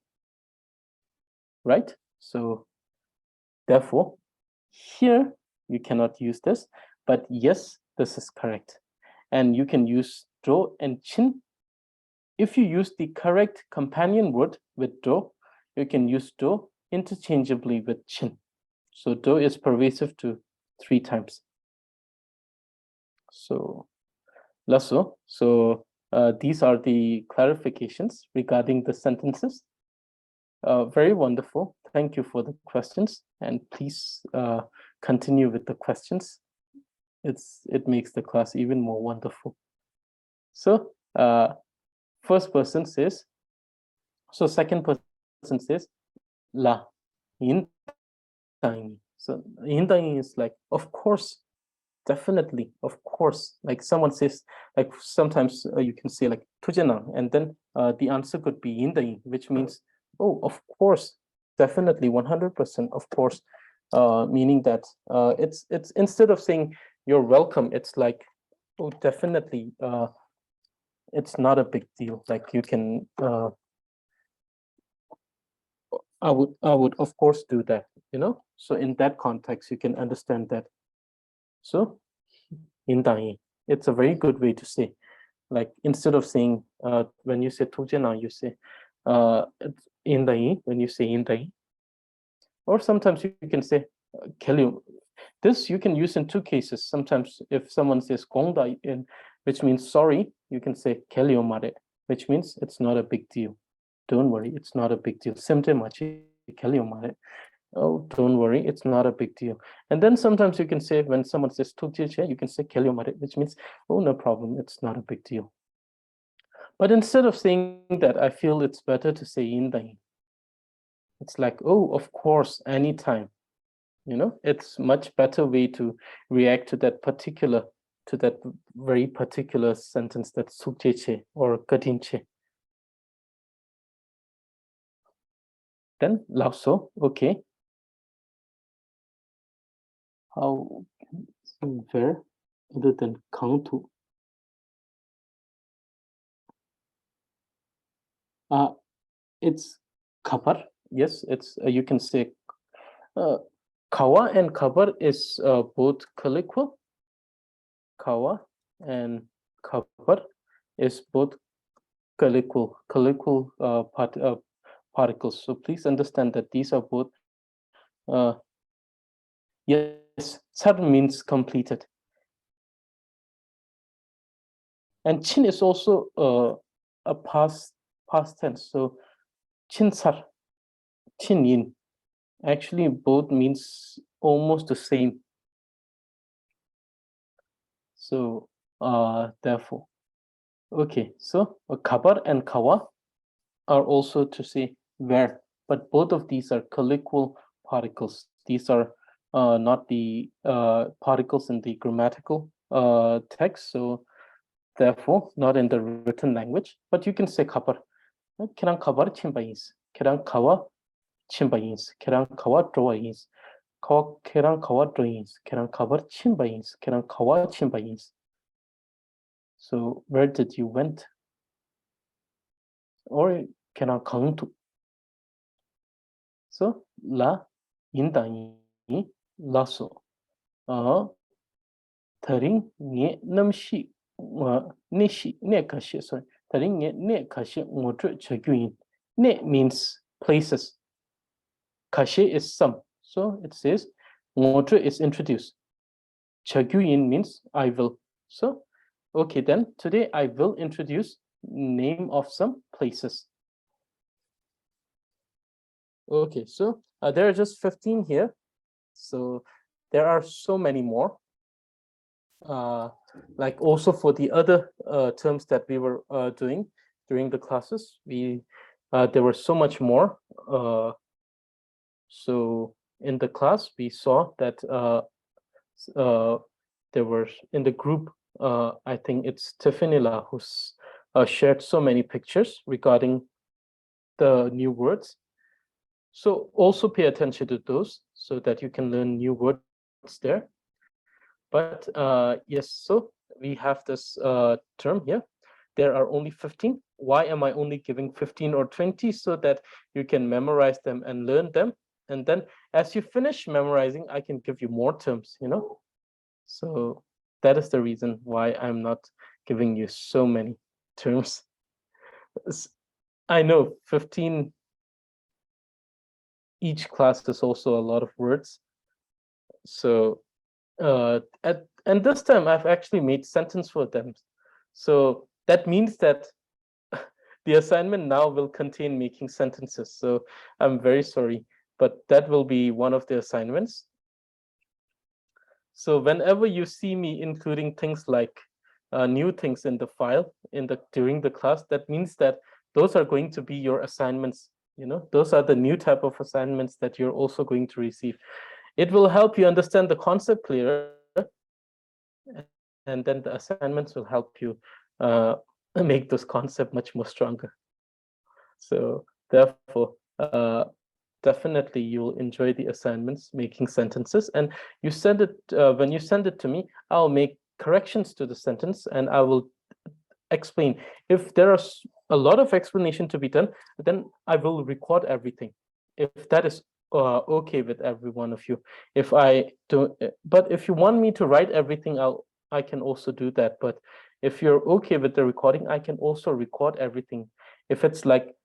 S1: right? So therefore, here you cannot use this, but yes, this is correct. And you can use do and chin. If you use the correct companion word with do, you can use do interchangeably with chin. So do is pervasive to 3 times. So Lasso, so these are the clarifications regarding the sentences. Very wonderful. Thank you for the questions, and please continue with the questions. It makes the class even more wonderful. So first person says, so second person says, la, hintangi. So hintangi is like, of course, definitely, of course. Like someone says, like sometimes you can say like tujana, and then the answer could be hintangi, which means, oh, of course, definitely, 100%, of course. Meaning that it's instead of saying you're welcome, it's like, oh, definitely, it's not a big deal. Like you can, I would of course do that, you know. So in that context, you can understand that. So 인당이, it's a very good way to say. Like instead of saying when you say 토제나, you say 인당이 when you say 인당이. Or sometimes you can say kelio. This you can use in 2 cases. Sometimes if someone says 공다, which means sorry, you can say kelio mare, which means it's not a big deal. Don't worry, it's not a big deal. 쌤들 마치 kelio mare. Oh, don't worry, it's not a big deal. And then sometimes you can say, when someone says tukjeche, you can say kelyomare, which means, oh, no problem, it's not a big deal. But instead of saying that, I feel it's better to say yindayin. It's like, oh, of course, anytime. It's much better way to react to that very particular sentence, that sukjeche or katinche. Then lauso, okay. How where other than kantu? It's kabar. Yes, it's you can say kawa and kabar is both colloquial. Kawa and kabar is both colloquial particles. So please understand that these are both. Yes, sar means completed, and chin is also a past tense. So chin sar, chin yin. Actually, both means almost the same. So therefore, okay. So kabar and kawa are also to say where, but both of these are colloquial particles. These are not the particles in the grammatical text, so therefore not in the written language. But you can say kabar. Kerang kabar chimbayins, kerang kawa chimbayins, kerang kawa drawings, kerang kawa drawings, kerang kabar chimbayins, kerang kawa chimbayins. So where did you went? Or kerang kangtu. So la 인당이 라소 다른 게 남시 네시 네가시 sorry 다른 게 네가시 모두 적용인 네 means places 가시 is some so it says 모두 is introduced 적용인 means I will so okay then today I will introduce name of some places. Okay, so there are just 15 here. So there are so many more. Like also for the other terms that we were doing during the classes, there were so much more. So in the class, we saw that there were in the group, I think it's Tiffanyla who's shared so many pictures regarding the new words. So also pay attention to those so that you can learn new words there. But yes, so we have this term here. There are only 15. Why am I only giving 15 or 20? So that you can memorize them and learn them. And then as you finish memorizing, I can give you more terms, So that is the reason why I'm not giving you so many terms. I know 15 each class is also a lot of words. So and this time I've actually made sentence for them. So that means that the assignment now will contain making sentences. So I'm very sorry, but that will be one of the assignments. So whenever you see me including things like new things in the file during the class, that means that those are going to be your assignments. Those are the new type of assignments that you're also going to receive. It will help you understand the concept clearer, and then the assignments will help you make those concepts much more stronger. So therefore, definitely you'll enjoy the assignments, making sentences, and you send it when you send it to me, I'll make corrections to the sentence and I will explain. If there are a lot of explanation to be done, then I will record everything. If that is okay with every one of you. If I don't, but if you want me to write everything, I can also do that. But if you're okay with the recording, I can also record everything. If it's like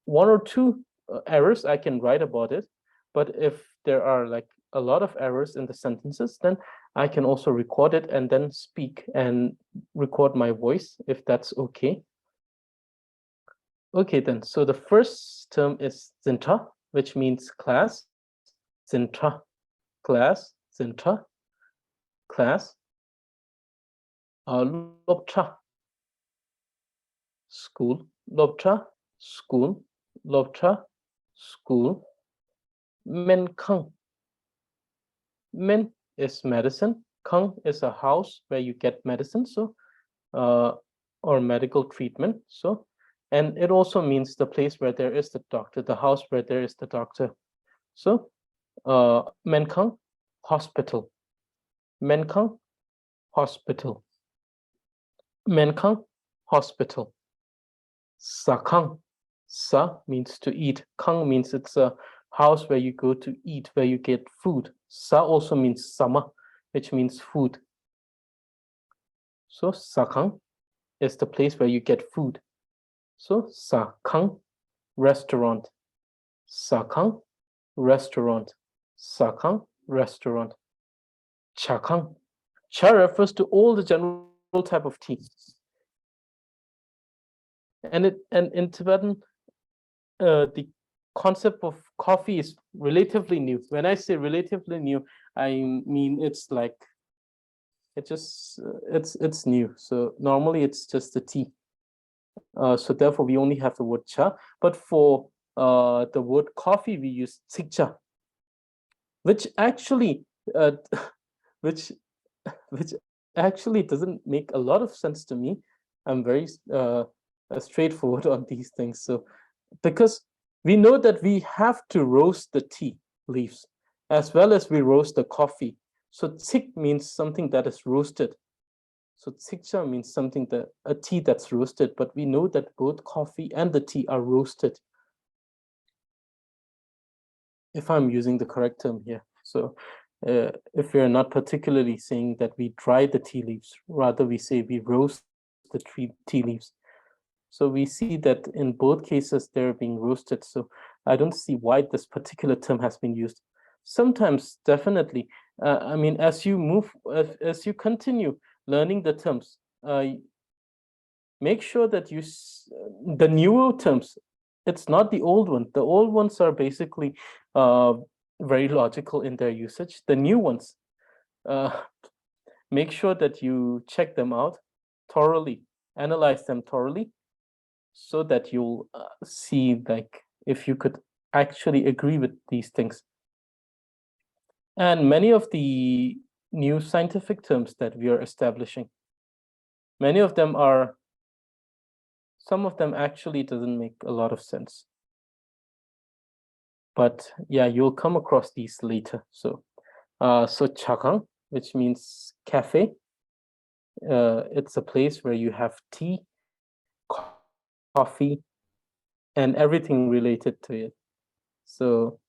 S1: one or two errors, I can write about it. But if there are like a lot of errors in the sentences, then I can also record it and then speak and record my voice if that's okay. Okay, then. So the first term is zinta, which means class. zintra, class, zintra, class, lobtra, school, lobtra, school, lobtra, school, men kang. Men is medicine, kang is a house where you get medicine, so or medical treatment. So, and it also means the place where there is the doctor, the house where there is the doctor. So, Menkang, hospital. Menkang, hospital. Menkang, hospital. Sakang. Sa means to eat. Kang means it's a house where you go to eat, where you get food. Sa also means sama, which means food. So, Sakang is the place where you get food. So, Sakang, restaurant. Sakang, restaurant. Sakang, restaurant. Chakang. Cha refers to all the general type of tea. And in Tibetan, the concept of coffee is relatively new. When I say relatively new, I mean it's like it's new. So normally it's just the tea. So therefore we only have the word cha. But for the word coffee, we use tsikcha, which actually which actually doesn't make a lot of sense to me. I'm very straightforward on these things. So because we know that we have to roast the tea leaves as well as we roast the coffee. So tsik means something that is roasted. So tsikcha means something that a tea that's roasted, but we know that both coffee and the tea are roasted. If I'm using the correct term here. So if we're not particularly saying that we dry the tea leaves, rather we say we roast the tea leaves. So we see that in both cases they're being roasted. So I don't see why this particular term has been used. Sometimes, definitely. I mean, as you continue learning the terms, make sure that the newer terms, it's not the old one. The old ones are basically very logical in their usage. The new ones, make sure that you check them out thoroughly, analyze them thoroughly, so that you'll see like if you could actually agree with these things. And many of the new scientific terms that we are establishing, many of them some of them actually doesn't make a lot of sense. But yeah, you'll come across these later. So chakang, which means cafe. It's a place where you have tea, coffee, and everything related to it. So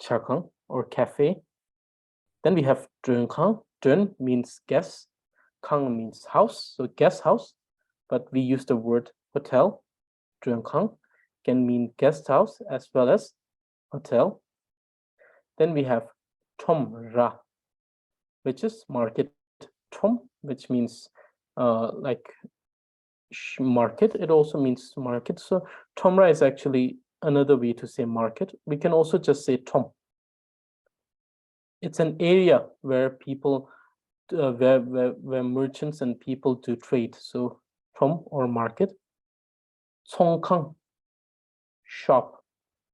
S1: chakang or cafe. Then we have Dönkang. Dön means guest, Kang means house, so guest house, but we use the word hotel. Dönkang can mean guest house as well as hotel. Then we have Tom Ra, which is market. Tom, which means like market. It also means market. So Tomra is actually another way to say market. We can also just say Tom. It's an area where people, where merchants and people do trade. So Tom or market. Congkang, shop.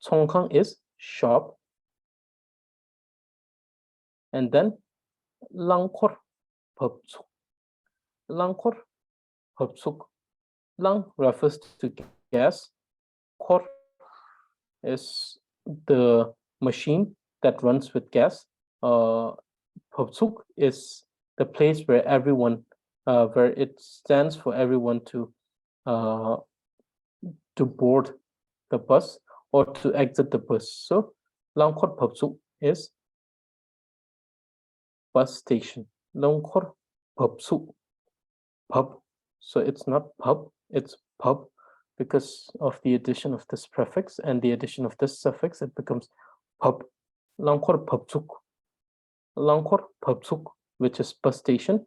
S1: Congkang is shop. And then Langkor, pubsuk. Langkor, pubsuk. Lang refers to gas. Kor is the machine that runs with gas. Pubsuk is the place where everyone, where it stands for everyone to board the bus or to exit the bus. So Langkor Pubsuk is bus station. Langkor Pubsuk, pub. So it's not pub, it's pub. Because of the addition of this prefix and the addition of this suffix, it becomes pub. Langkor Pubsuk. Langkor Pubsuk, which is bus station.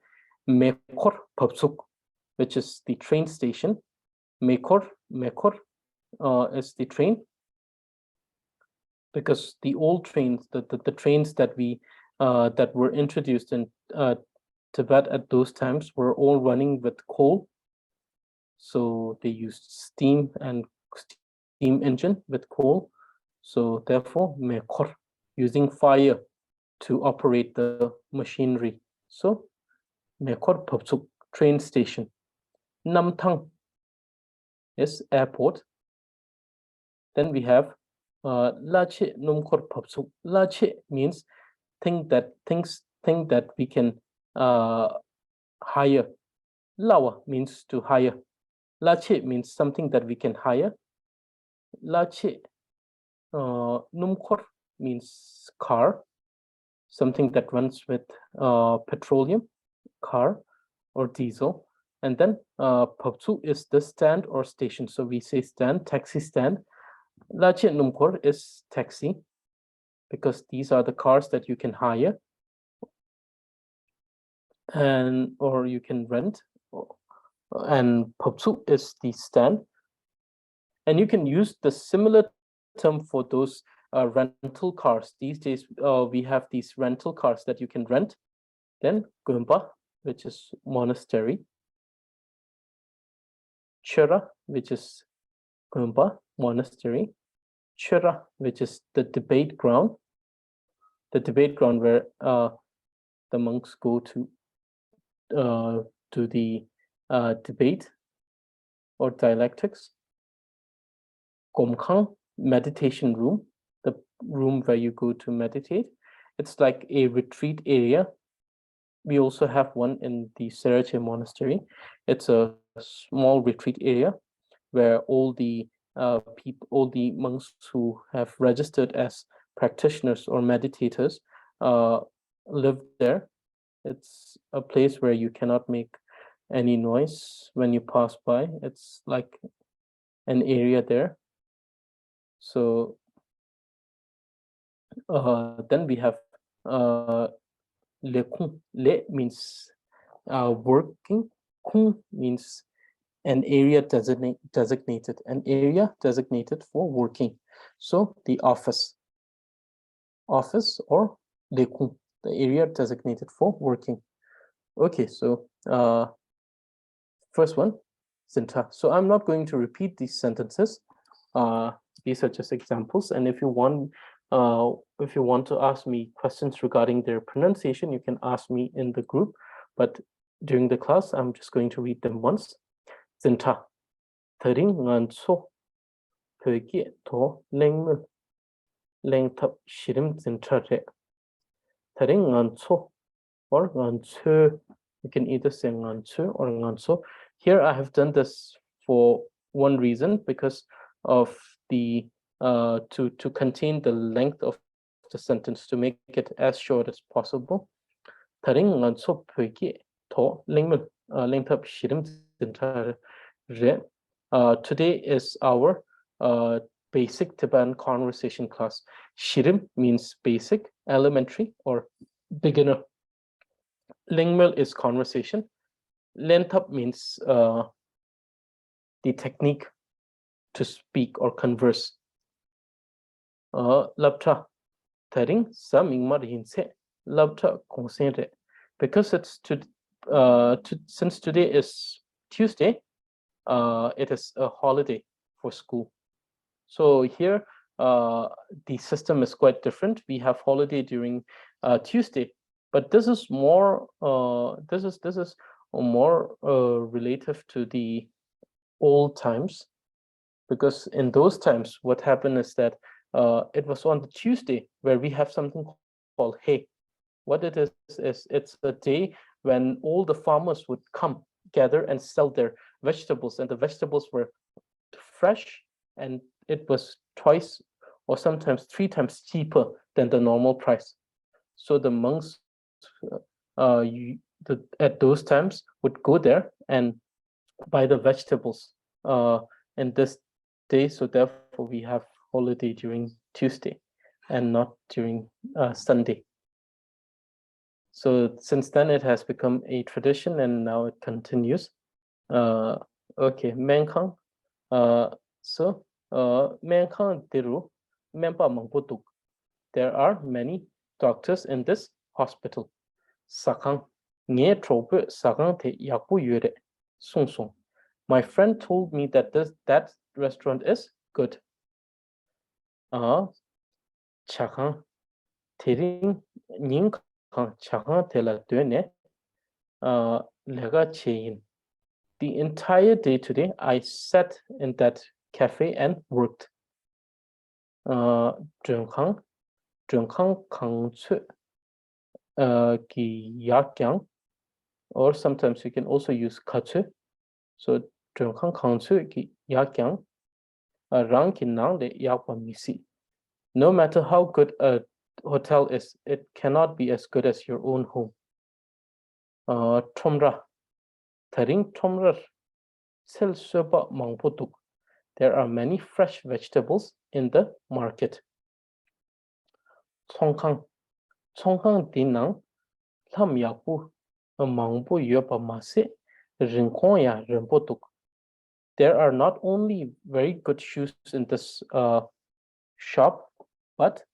S1: Mekor Pubsuk, which is the train station. Mekor is the train. because the old trains, the trains that that were introduced in Tibet at those times were all running with coal. So they used steam and steam engine with coal. So therefore, mekor, using fire to operate the machinery. So mekor Phupsuk train station. Namthang is airport. Then we have Lache Numkor Phupsuk. Lache means thing that we can hire. Lawa means to hire. Lache means something that we can hire. Lache Numkor means car, something that runs with petroleum, car or diesel. And then Phupsu is the stand or station. So we say stand, taxi stand. Lache Numkor is taxi, because these are the cars that you can hire and or you can rent. And Phupsu is the stand. And you can use the similar term for those rental cars. These days, we have these rental cars that you can rent. Then Gumpa, which is monastery. Chura, which is Gumpa, monastery. Chura, which is the debate ground. The debate ground where the monks go to the debate or dialectics. Gomkhang, meditation room, the room where you go to meditate. It's like a retreat area. We also have one in the Serache monastery. It's a small retreat area where all the people, all the monks who have registered as practitioners or meditators live there. It's a place where you cannot make any noise when you pass by. It's like an area there. So then we have le kung. Le means working. Kung means an area designated, an area designated for working. So the office or le kung, the area designated for working. Okay, so first one, Zinta. So I'm not going to repeat these sentences. These are just examples, and if you want to ask me questions regarding their pronunciation, you can ask me in the group. But during the class, I'm just going to read them once. Zinta, thering ngan so, pögi to lengmul, lengtap shirim zinta re. Thering ngan so or ngan so. You can either say ngan so or ngan so. Here I have done this for one reason, because of the to contain the length of the sentence, to make it as short as possible. Taring nganso pöki to lengmul lengthap shirim zinta re. Today is our basic Tibetan conversation class. Shirim means basic, elementary, or beginner. Lingmul is conversation. Lengthap means the technique to speak or converse. Labtra taring sa mingmar hinse labtra kongsenre. Because it's since today is Tuesday, it is a holiday for school. So here the system is quite different. We have holiday during Tuesday, but this is more this is more relative to the old times, because in those times what happened is that it was on the Tuesday where we have something called hay. What it is it's a day when all the farmers would come, gather and sell their vegetables, and the vegetables were fresh, and it was twice or sometimes 3 times cheaper than the normal price. So the monks at those times would go there and buy the vegetables in this day. So therefore we have holiday during Tuesday and not during Sunday. So since then it has become a tradition, and now it continues. Okay, Menkang. So Menkang Tiru mempa mangpotuk. There are many doctors in this hospital. Sakang nge trope sakang te yakbu yure song song. My friend told me that that restaurant is good. Chakang tering ning kang chakang tela dune lega chein. The entire day today, I sat in that cafe and worked. Zhengkang kang cu ki yakyang, or sometimes you can also use kacu. So Zhengkang kang cu ki yakyang rang ki nang de yakwa misi. No matter how good a hotel is, it cannot be as good as your own home. Tomra taring tomra sel soba mangpotuk. There are many fresh vegetables in the market. Chongkang dinang lam yakbu mangbu yoba mase rinkong ya rinpotuk. There are not only very good shoes in this shop, but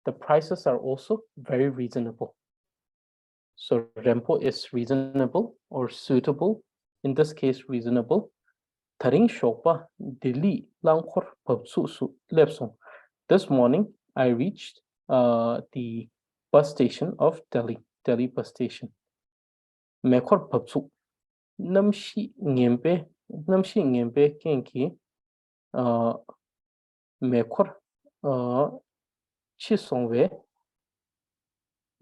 S1: the prices are also very reasonable. So Rempo is reasonable or suitable. In this case, reasonable. Taring shopa dili langkor pabsu su lepsong. This morning, I reached the bus station of Delhi bus station. Mekor pabsu namshi ngembe kenki mekor chi songwe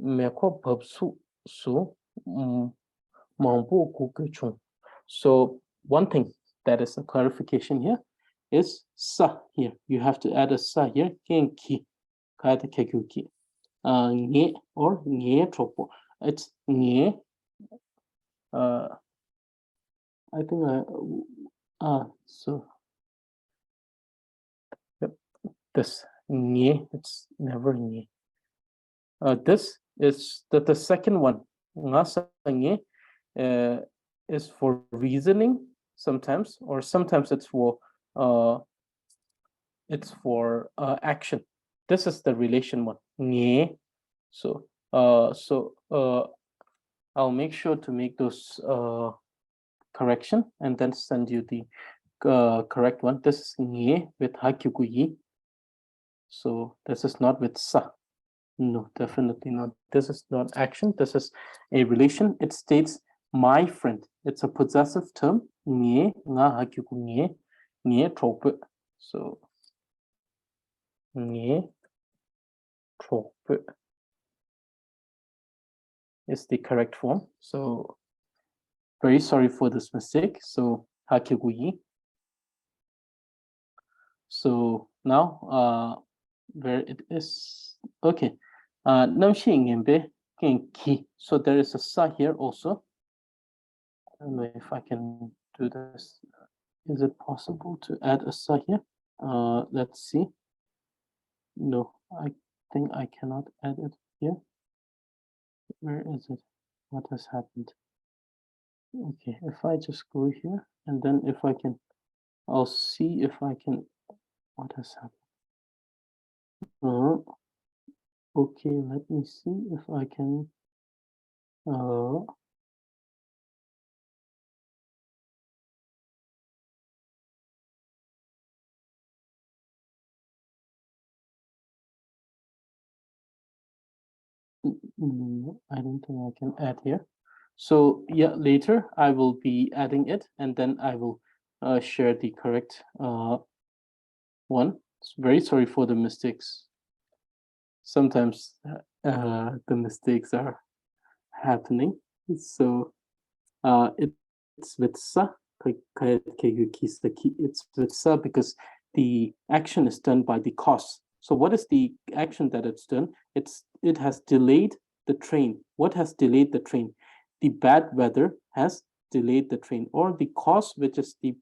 S1: mekor pabsu su mangbu kukuchung. So one thing that is a clarification here is sa here. You have to add a sa here. Kenki kaita kekuki. Nge or nge tropo. It's nge. I think so yep, this nge, it's never nge. This is the second one. Nga nge is for reasoning sometimes, or sometimes it's for action. This is the relation one. Nge. So I'll make sure to make those correction and then send you the correct one. This is nge with hakyukuyi. So this is not with sa. No, definitely not. This is not action. This is a relation. It states my friend. It's a possessive term. Nge nga hakyuku nge trope. So nge trope is the correct form. So very sorry for this mistake. So hakyuku. So now where it is, okay. Namshi ngembe kenki. So there is a sa here also. I don't know if I can do this. Is it possible to add a sa here? Let's see. No, I think I cannot add it here. Where is it? What has happened? Okay, if I just go here and then if I can, I'll see if I can, what has happened? Okay, let me see if I can, no, I don't think I can add here. So yeah, later I will be adding it and then I will share the correct one. Very sorry for the mistakes. Sometimes the mistakes are happening. So it's with sa. It's with sa because the action is done by the cause. So what is the action that it's done? It has delayed the train. What has delayed the train? The bad weather has delayed the train, or the cause, which is the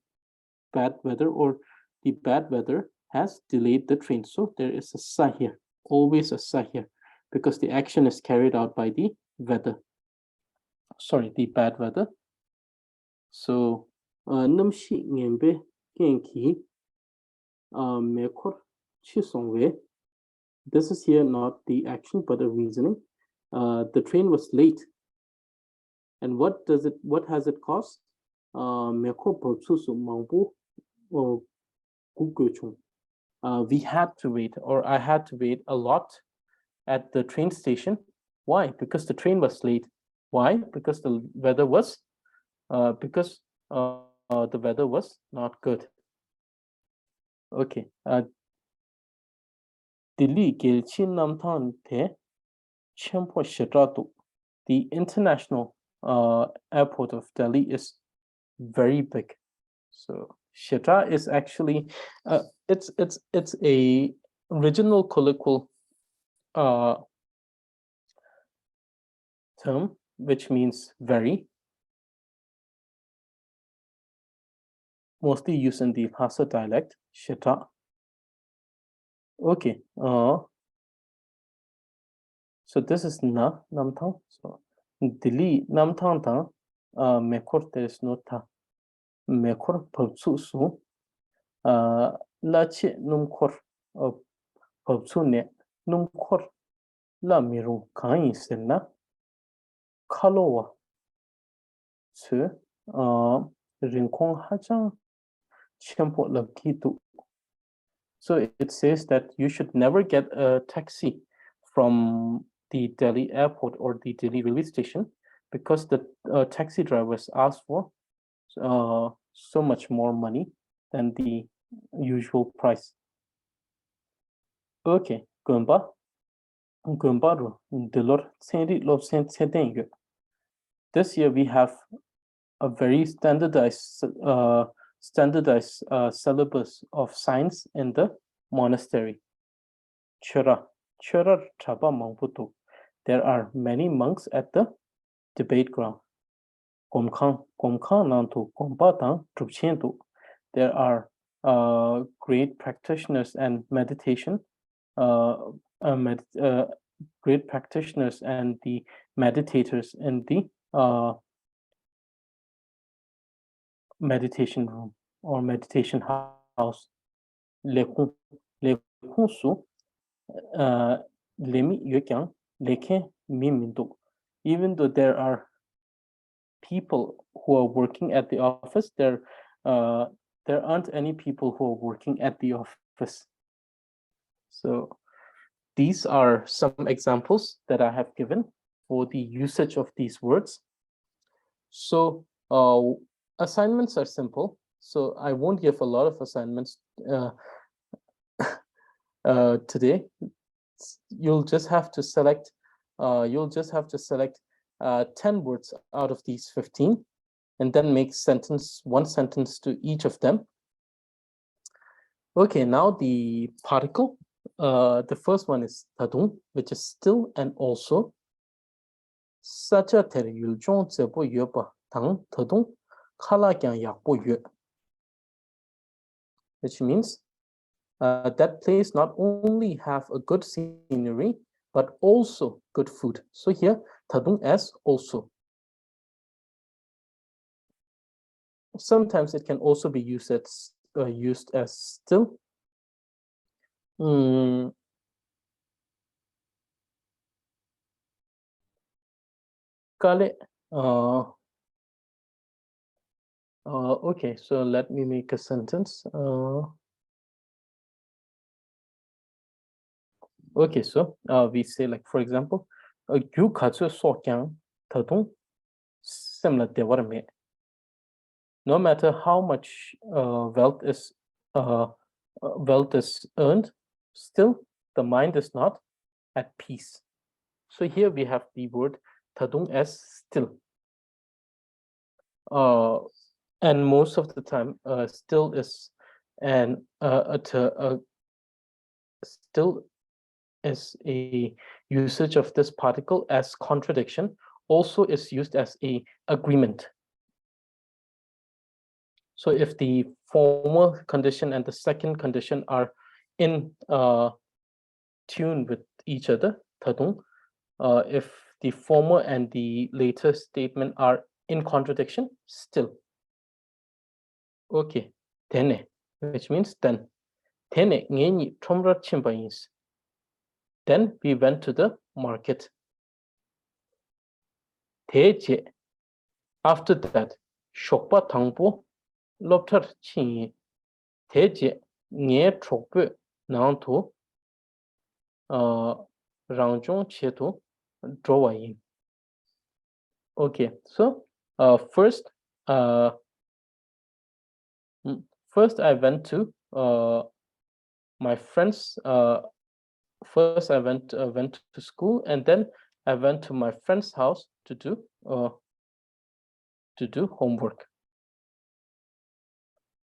S1: bad weather, or the bad weather has delayed the train. So there is a sa here, always a sa here, because the action is carried out by the weather. Sorry, the bad weather. So namshi ngembe genki mekor Chisongwe. This is here not the action but a reasoning. The train was late. And what has it cost? We had to wait, or I had to wait a lot at the train station. Why? Because the train was late. Why? Because the weather was not good. Okay. Delhi Gelchin Namtan the Champo Shadratu. The international airport of Delhi is very big. So Shatra is actually it's a regional colloquial term which means very, mostly used in the Lhasa dialect, Shatra. Okay. So this is na namthang. So Delhi namthang tang mekor there is no ta. Mekor pabsu su lachi numkor pabsu ne numkor la miru kain senna kalowa su rinkong hajang champo labkitu. So it says that you should never get a taxi from the Delhi airport or the Delhi railway station because the taxi drivers ask for so much more money than the usual price. Okay, Gumba. This year we have a very standardized syllabus of science in the monastery. Chura Chaba Mangputu. There are many monks at the debate ground. Gomkhang Nantu Gompatang Trupchentu. There are great practitioners and meditation, great practitioners and the meditators in the meditation room or meditation house. Lekun su lemi yukyang leke mimindu. Even though there are people who are working at the office, there aren't any people who are working at the office. So these are some examples that I have given for the usage of these words. So assignments are simple. So I won't give a lot of assignments today. You'll just have to select 10 words out of these 15 and then make one sentence to each of them. Okay, now the particle. The first one is tadung, which is still and also. Sacha ter yuljon zebo yoba tang tadung kala kyang yakbo yue. Which means that place not only have a good scenery, but also good food. So here, tadung as also. Sometimes it can also be used as still. Kale. Okay, so let me make a sentence. Okay, so we say, like, for example, gyu katsu sokyang tadung simla dewarme. No matter how much wealth is earned, still the mind is not at peace. So here we have the word tadung as still. And most of the time, still is still is a usage of this particle as contradiction, also is used as a agreement. So if the former condition and the second condition are in tune with each other, tadung, if the former and the later statement are in contradiction, still. Okay, tene, which means then. Tene ngeni tromra chimbayins. Then we went to the market. Teje. After that, shokpa tangpo loptar chingi. Teje nye chokpe nangto rangjong cheto drawayin. Okay, so first I went to my friends. First I went to school, and then I went to my friend's house to do homework.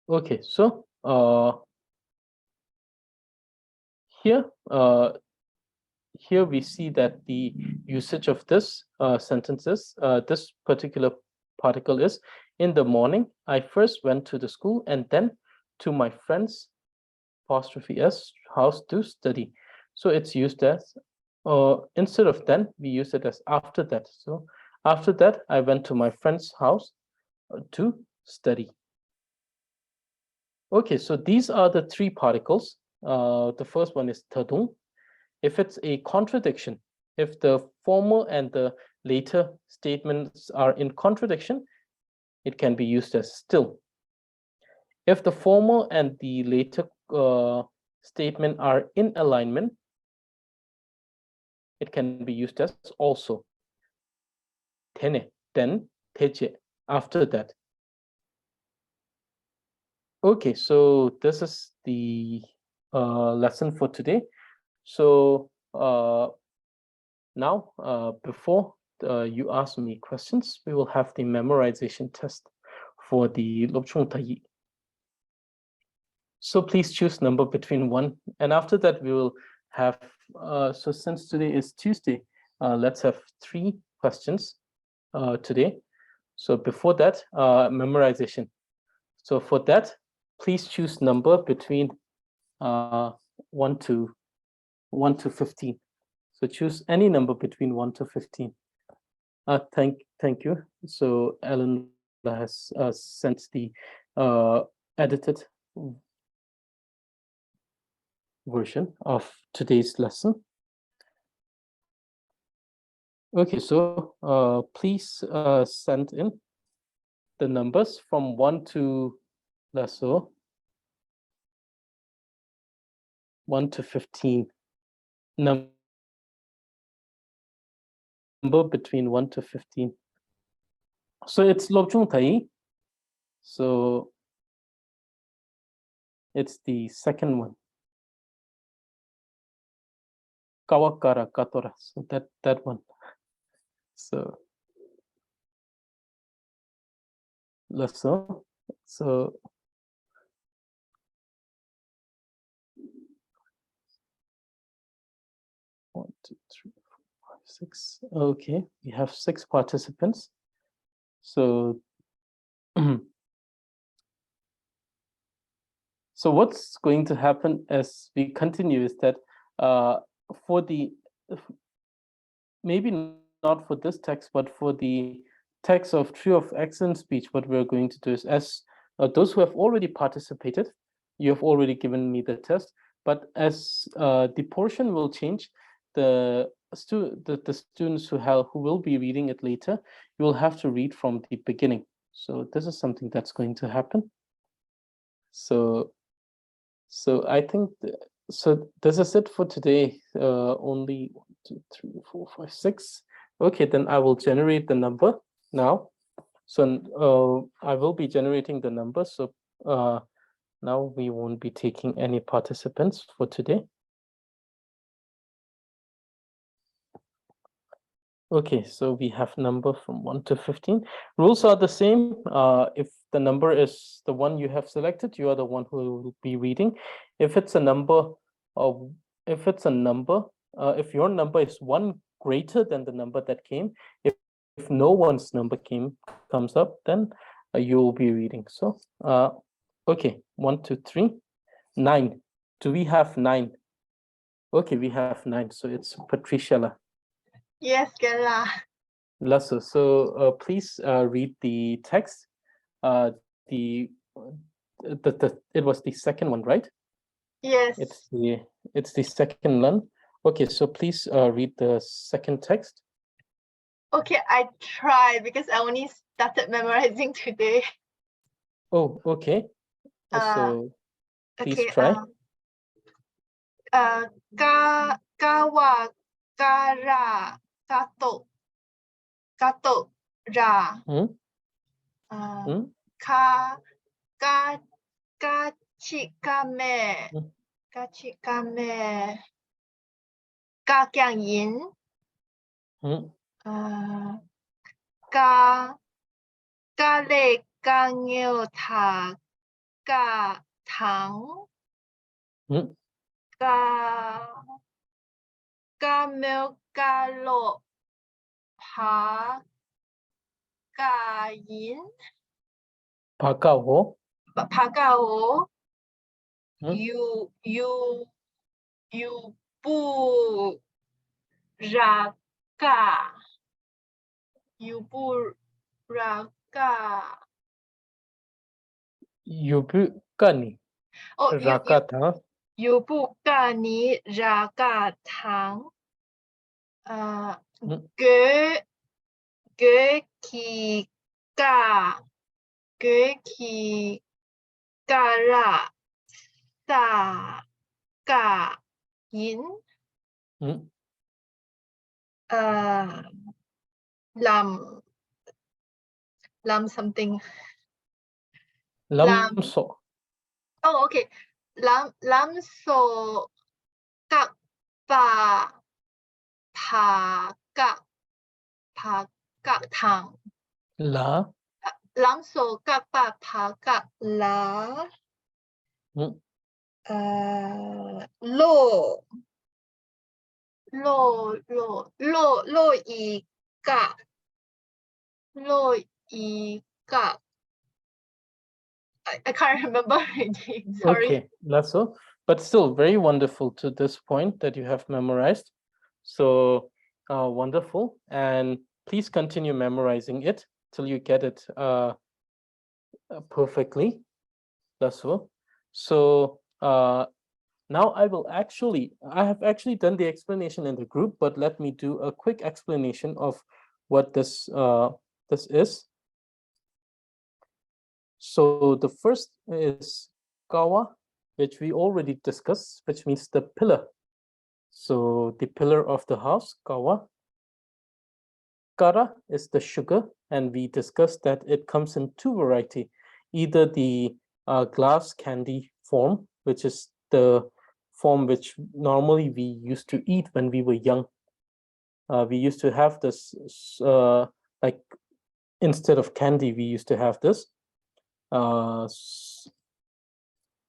S1: Okay, so here we see that the usage of this sentences, this particular particle is in the morning. I first went to the school and then to my friend's apostrophe s house to study. So it's used as instead of then, we use it as after that. So after that, I went to my friend's house to study. Okay, so these are the three particles. The first one is tadung. If it's a contradiction, if the former and the later statements are in contradiction, it can be used as still. If the former and the later statement are in alignment, it can be used as also. Tene, then, teche, after that. Okay, so this is the lesson for today. So now, before you ask me questions, we will have the memorization test for the Lobchung Tayi. So please choose number between 1, and after that we will have, so since today is Tuesday, let's have 3 questions today. So before that, memorization. So for that, please choose number between 1 to 15. So choose any number between 1 to 15. Thank you. So Ellen has sent the edited version of today's lesson. Okay, so please send in the numbers from 1 to, so 1 to 15. Number between 1 to 15. So it's Lobchung Tai. So it's the second one. Kawakara Katora. So that one. So so 1, 2, 3, 4, 5, 6. Okay, we have 6 participants. So so what's going to happen as we continue is that for the, maybe not for this text, but for the text of Tree of Excellent Speech, what we're going to do is, as those who have already participated, you have already given me the test, but as the portion will change, the students who will be reading it later, you will have to read from the beginning. So this is something that's going to happen. So I think so this is it for today. Only 1, 2, 3, 4, 5, 6. Okay, then I will generate the number now. So I will be generating the number. So now we won't be taking any participants for today. Okay, so we have number from 1 to 15. Rules are the same. If the number is the one you have selected, you are the one who will be reading. If it's a number of, if your number is 1 greater than the number that came, if no one's number comes up, then you will be reading. So okay, 1, 2, 3, 9. Do we have 9? Okay, we have 9. So it's Patricia.
S3: Yes, Gala.
S1: Lasso. So please read the text. It was the second one, right?
S3: Yes.
S1: It's the second one. Okay, so please read the second text.
S3: Okay, I try because I only started memorizing today.
S1: Oh, okay. So please
S3: Okay.
S1: try.
S3: Kawa kara kato ra
S1: Hmm?
S3: ka kachikame
S1: Hmm?
S3: kachikame kakyangyin
S1: Hmm?
S3: ka kale kangyo ta ka tang
S1: Hmm?
S3: ka mel ka lo pa ka yin
S1: Pakao.
S3: pa ka o
S1: Hmm?
S3: you bu ra ka you bu ra ka
S1: Yubu kani.
S3: oh
S1: Rakata.
S3: you bu ka ni ra ka tang
S1: Hmm?
S3: ge ge ki ka ge ki ka ra sa ka yin
S1: Hmm?
S3: lam something
S1: Lamso.
S3: oh okay lam so ka pa pa ka tang
S1: La.
S3: lam so ka pa ka la
S1: Hmm?
S3: lo i ka lo i ka I can't remember already. Sorry.
S1: Okay, Lasso. But still very wonderful to this point that you have memorized. So wonderful. And please continue memorizing it till you get it perfectly. Lasso. So now I have actually done the explanation in the group, but let me do a quick explanation of what this is. So the first is kawa, which we already discussed, which means the pillar. So the pillar of the house, kawa. Kara is the sugar, and we discussed that it comes in two variety, either the glass candy form, which is the form which normally we used to eat when we were young. We used to have this like instead of candy, we used to have this.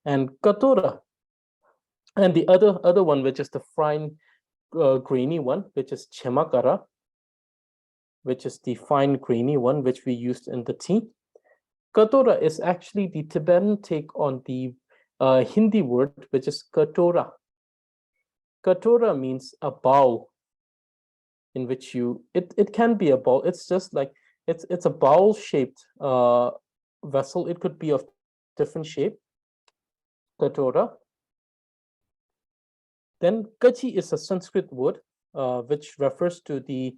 S1: And katora, and the other one, which is the fine grainy one, which is chemakara, which is the fine grainy one, which we used in the tea. Katora is actually the Tibetan take on the Hindi word, which is katora. Katora means a bowl in which it can be a bowl. It's just like it's a bowl shaped vessel. It could be of different shape. Katora. Then kachi is a Sanskrit word which refers to the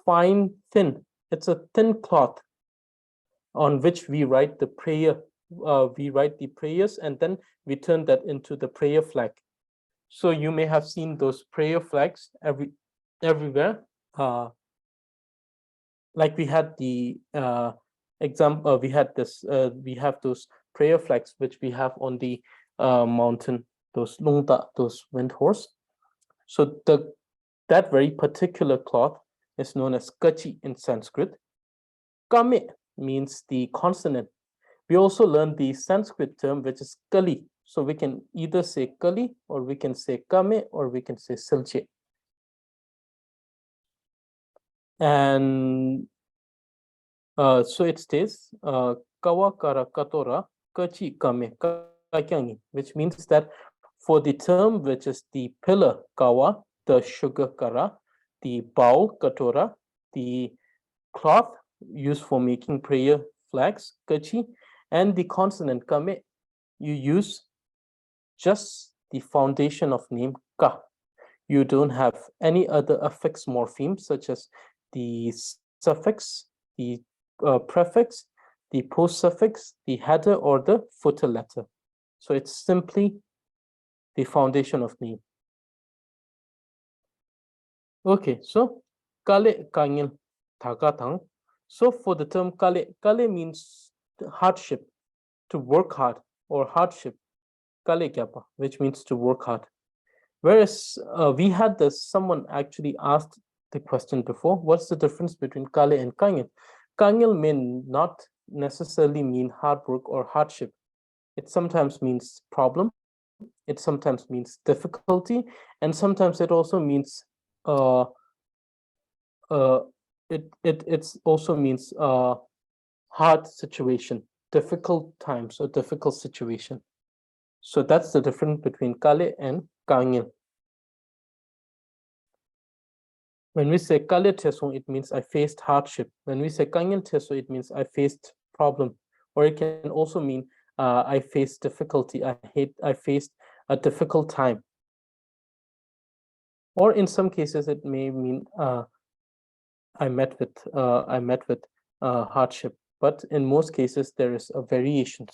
S1: fine, thin. It's a thin cloth on which we write the prayer. We write the prayers and then we turn that into the prayer flag. So you may have seen those prayer flags everywhere. Like we had the example, we have those prayer flags which we have on the mountain, those lungta, those wind horse. So that very particular cloth is known as kachi in Sanskrit. Kame means the consonant. We also learned the Sanskrit term, which is kali. So we can either say kali, or we can say kame, or we can say silche. And so it states kawa kara katora kachi kame kakyangi, which means that for the term which is the pillar kawa, the sugar kara, the bowl katora, the cloth used for making prayer flags kachi, and the consonant kame, you use just the foundation of name ka. You don't have any other affix morpheme such as the suffix, the prefix, the post-suffix, the header, or the footer letter. So it's simply the foundation of name. Okay, so kale kangil tagatang. So for the term kale means hardship, to work hard, or hardship, kale kyapa, which means to work hard. Whereas we had this, someone actually asked the question before, what's the difference between kale and kangil? Kangil may not necessarily mean hard work or hardship. It sometimes means problem, it sometimes means difficulty, and sometimes it also means it also means hard situation, difficult times or difficult situation. So that's the difference between kale and kangil. When we say kale teso, it means I faced hardship. When we say kangil teso, it means I faced problem, or it can also mean I faced difficulty. I faced a difficult time. Or in some cases, it may mean I met with hardship. But in most cases, there is a variation.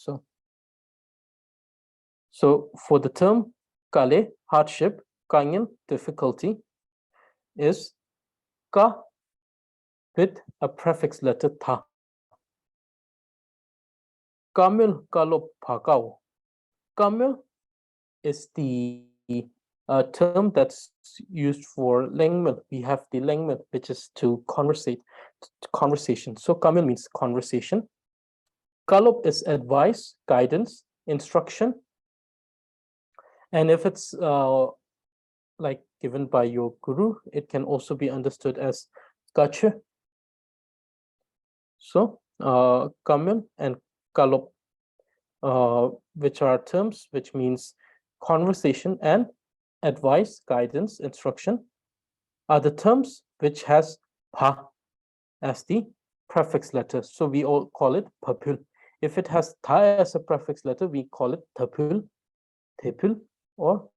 S1: So for the term kale, hardship, kangil, difficulty, is ka with a prefix letter tha. Kamil kalau pakao. Kamil is the term that's used for lengmil. We have the lengmil, which is to conversation. So kamil means conversation. Kalop is advice, guidance, instruction. And if it's like given by your guru, it can also be understood as gacha. So kamil and kalop, which are terms which means conversation and advice, guidance, instruction, are the terms which has pa as the prefix letter. So we all call it papul. If it has tha as a prefix letter, we call it tapul, tepul, or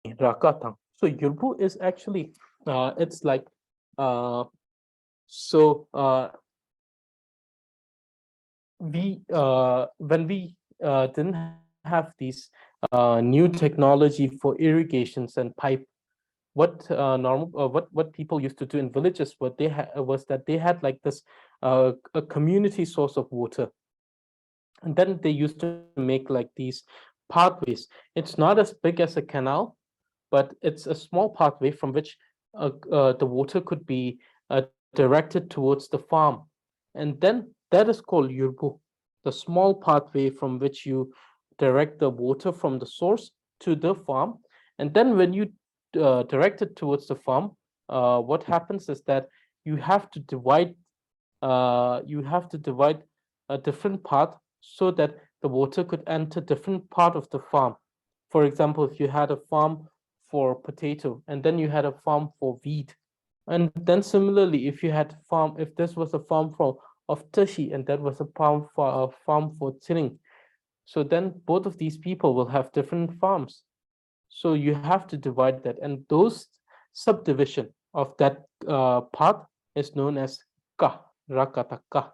S1: rakatang. So yurbu is actually it's like we when we didn't have these new technology for irrigations and pipe, what what people used to do in villages, what they had was that they had like this a community source of water, and then they used to make like these pathways. It's not as big as a canal, but it's a small pathway from which the water could be directed towards the farm, and then that is called yurbu, the small pathway from which you direct the water from the source to the farm. And then when you direct it towards the farm, what happens is that you have to divide a different path so that the water could enter different part of the farm. For example, if you had a farm for potato and then you had a farm for wheat, and then similarly, if you had farm, if this was a farm for of tashi and that was a farm for tiling, so then both of these people will have different farms. So you have to divide that, and those subdivision of that path is known as ka, rakata ka.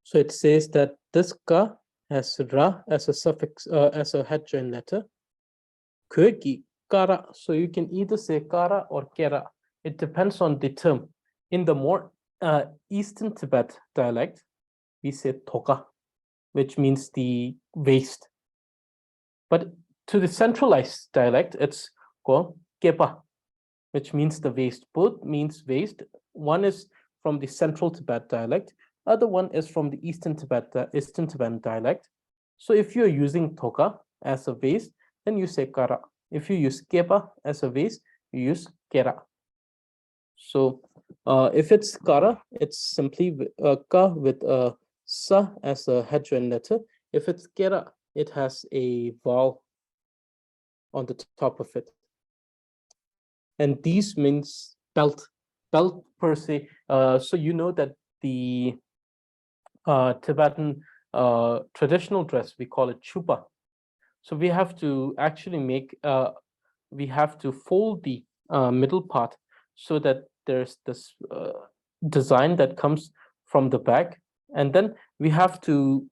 S1: So it says that this ka has ra as a suffix, as a head joint letter. Köki, kara. So you can either say kara or kera. It depends on the term. In the more Eastern Tibet dialect, we say toka, which means the waist. But to the centralized dialect, it's called kepa, which means the waist. Both means waist. One is from the Central Tibet dialect. Other one is from the Eastern Tibetan dialect. So if you're using toka as a waist, then you say kara. If you use kepa as a waist, you use kera. So if it's kara, it's simply ka with a sa as a head joint letter. If it's kera, it has a vowel on the top of it. And these means belt per se. So you know that the Tibetan traditional dress, we call it chupa. So we have to actually we have to fold the middle part so that there's this design that comes from the back, and then we have to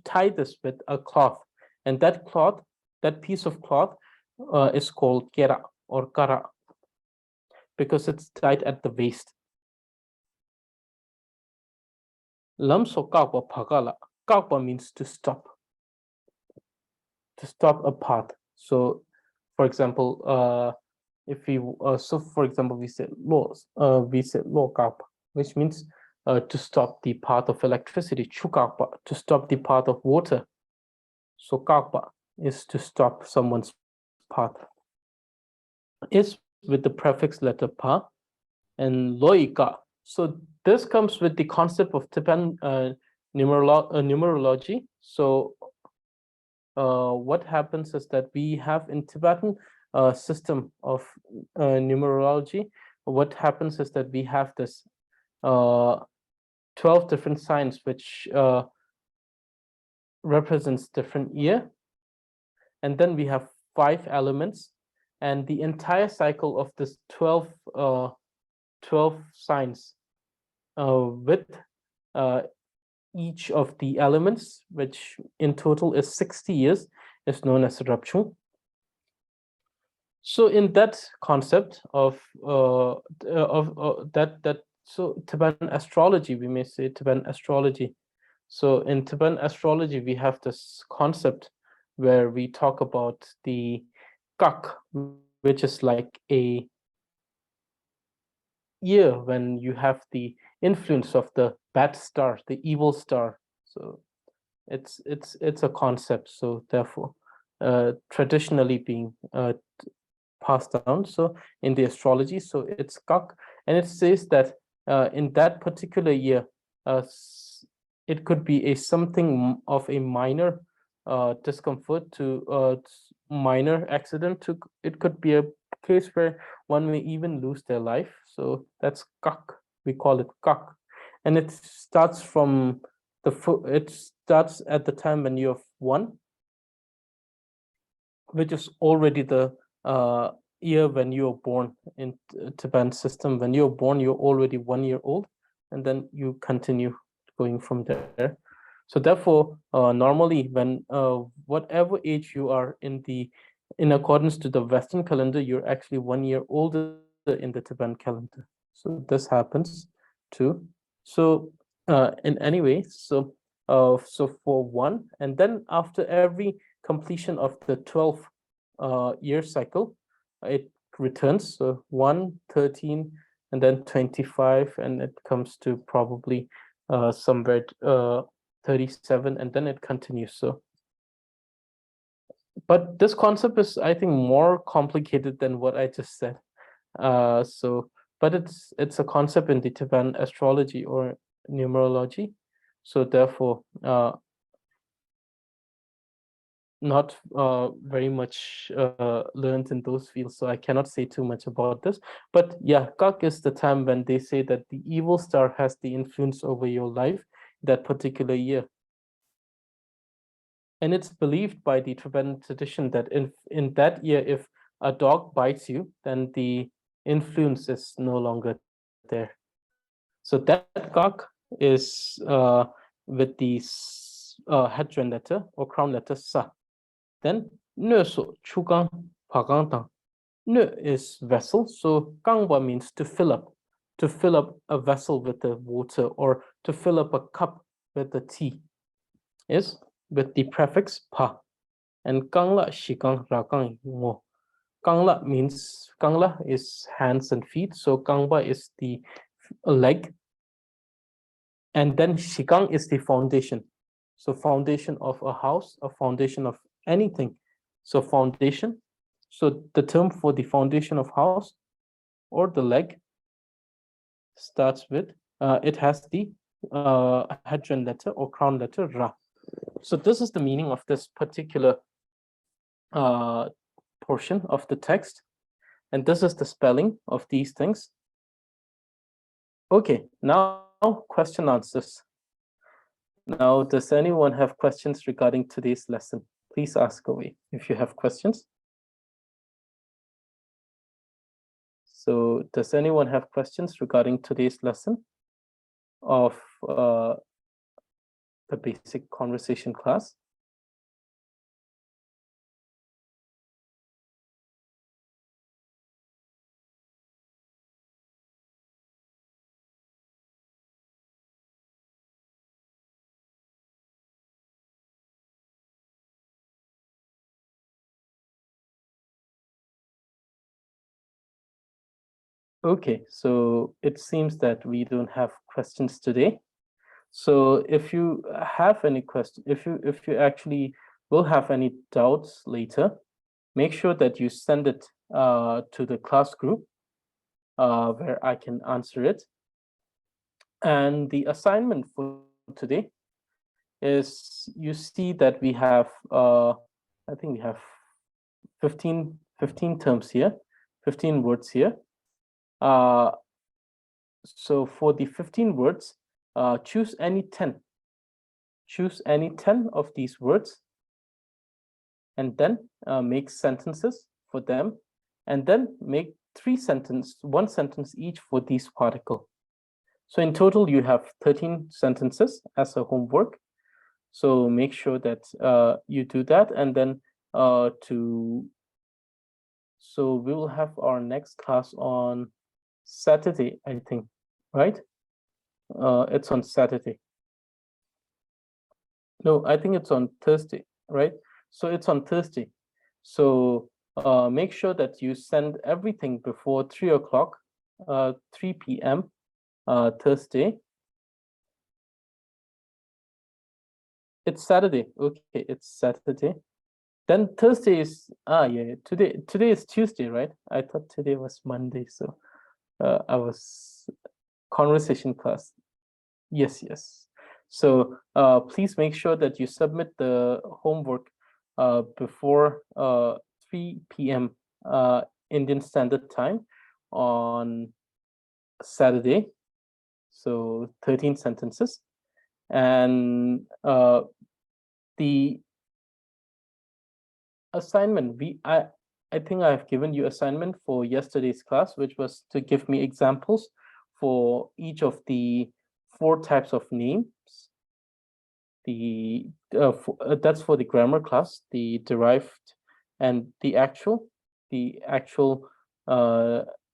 S1: tie this with a cloth, and that piece of cloth is called kera or kara because it's tied at the waist. Lamso kakwa phagala. Kakwa means to stop a path. So, for example, if we for example we say lo kakpa, which means to stop the path of electricity. Chukakpa, to stop the path of water. So kakpa is to stop someone's path. Is with the prefix letter pa, and loika. So this comes with the concept of Tibetan numerology. So what happens is that we have in Tibetan system of numerology, what happens is that we have this 12 different signs which represents different year, and then we have 5 elements, and the entire cycle of this 12 signs with each of the elements, which in total is 60 years, is known as Rapchung. So in that concept of so Tibetan astrology, we may say Tibetan astrology. So in Tibetan astrology, we have this concept where we talk about the kak, which is like a year when you have the influence of the bad star, the evil star. So it's a concept. So therefore, traditionally being passed down. So in the astrology, so it's kak, and it says that in that particular year, it could be a something of a minor discomfort to minor accident to it could be a case where one may even lose their life. So that's kak. We call it kak, and it starts from it starts at the time when you're 1, which is already the year when you're born in Tibetan system. When you're born, you're already 1 year old, and then you continue going from there. So therefore, normally when whatever age you are in accordance to the Western calendar, you're actually 1 year older in the Tibetan calendar. So this happens too. So in any way, so for 1, and then after every completion of the 12 year cycle, it returns. So 1, 13, and then 25, and it comes to probably somewhere 37, and then it continues. So, but this concept is, I think, more complicated than what I just said. But it's a concept in the Tibetan astrology or numerology. So therefore, not very much learned in those fields, so I cannot say too much about this. But yeah, kak is the time when they say that the evil star has the influence over your life that particular year. And it's believed by the Tibetan tradition that in that year, if a dog bites you, then the influence is no longer there. So that kak is with the headroom letter or crown letter sa. Then nö so chugang pagang tang. Nö is vessel, so gangwa means to fill up a vessel with the water, or to fill up a cup with the tea, is with the prefix pa. And gangla shigang ragang mo. Gangla means gangla is hands and feet, so gangba is the leg, and then shigang is the foundation. So foundation of a house, a foundation of anything. So foundation. So the term for the foundation of house or the leg starts with it has the headroom letter or crown letter ra. So this is the meaning of this particular portion of the text, and this is the spelling of these things. Okay, now question answers. Now, does anyone have questions regarding today's lesson? Please ask away if you have questions. So does anyone have questions regarding today's lesson of the basic conversation class? Okay, so it seems that we don't have questions today. So if you have any question, if you actually will have any doubts later, make sure that you send it to the class group where I can answer it. And the assignment for today is, you see that we have I think we have 15 terms here, 15 words here. So for the 15 words, choose any 10. Choose any 10 of these words, and then make sentences for them, and then make one sentence each for these particle. So in total, you have 13 sentences as a homework. So make sure that you do that, and then so we will have our next class on Saturday, I think, right? It's on Saturday. No, I think it's on Thursday, right? So it's on Thursday. So make sure that you send everything before 3 o'clock, 3 p.m. Thursday. It's Saturday. Okay, it's Saturday. Then Thursday is yeah. Today is Tuesday, right? I thought today was Monday, so I was conversation class. Yes. So please make sure that you submit the homework before 3 p.m. Indian Standard Time on Saturday. So 13 sentences, and the assignment, I think I've given you assignment for yesterday's class, which was to give me examples for each of the 4 types of names. That's for the grammar class, the derived and the actual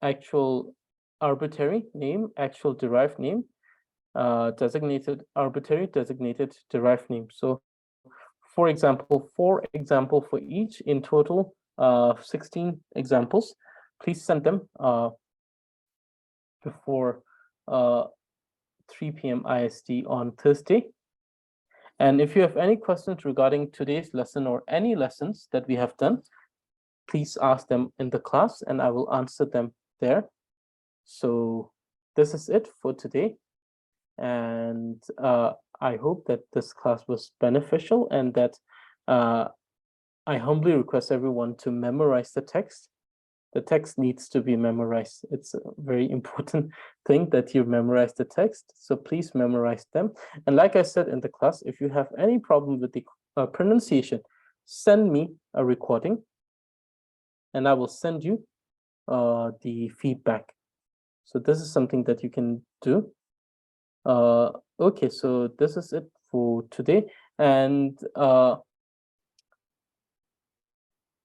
S1: actual arbitrary name, actual derived name, designated arbitrary, designated derived name. So for example, 4 examples for each, in total 16 examples. Please send them before 3 p.m. IST on Thursday. And if you have any questions regarding today's lesson or any lessons that we have done, please ask them in the class and I will answer them there. So this is it for today. And I hope that this class was beneficial, and that I humbly request everyone to memorize the text. The text needs to be memorized. It's a very important thing that you memorize the text. So please memorize them. And like I said in the class, if you have any problem with the pronunciation, send me a recording and I will send you the feedback. So this is something that you can do. Okay, so this is it for today. And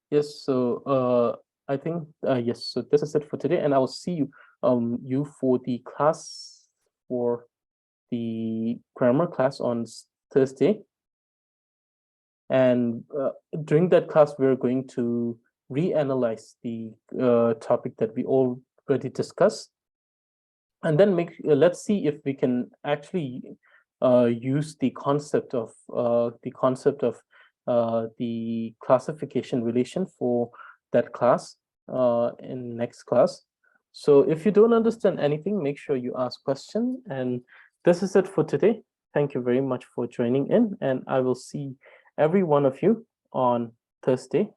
S1: yes, so I think yes, so this is it for today, and I will see you for the class, for the grammar class on Thursday. And during that class, we're going to reanalyze the topic that we already discussed, and then let's see if we can actually use the concept of the classification relation for that class in next class. So if you don't understand anything, make sure you ask question. And this is it for today. Thank you very much for joining in, and I will see every one of you on Thursday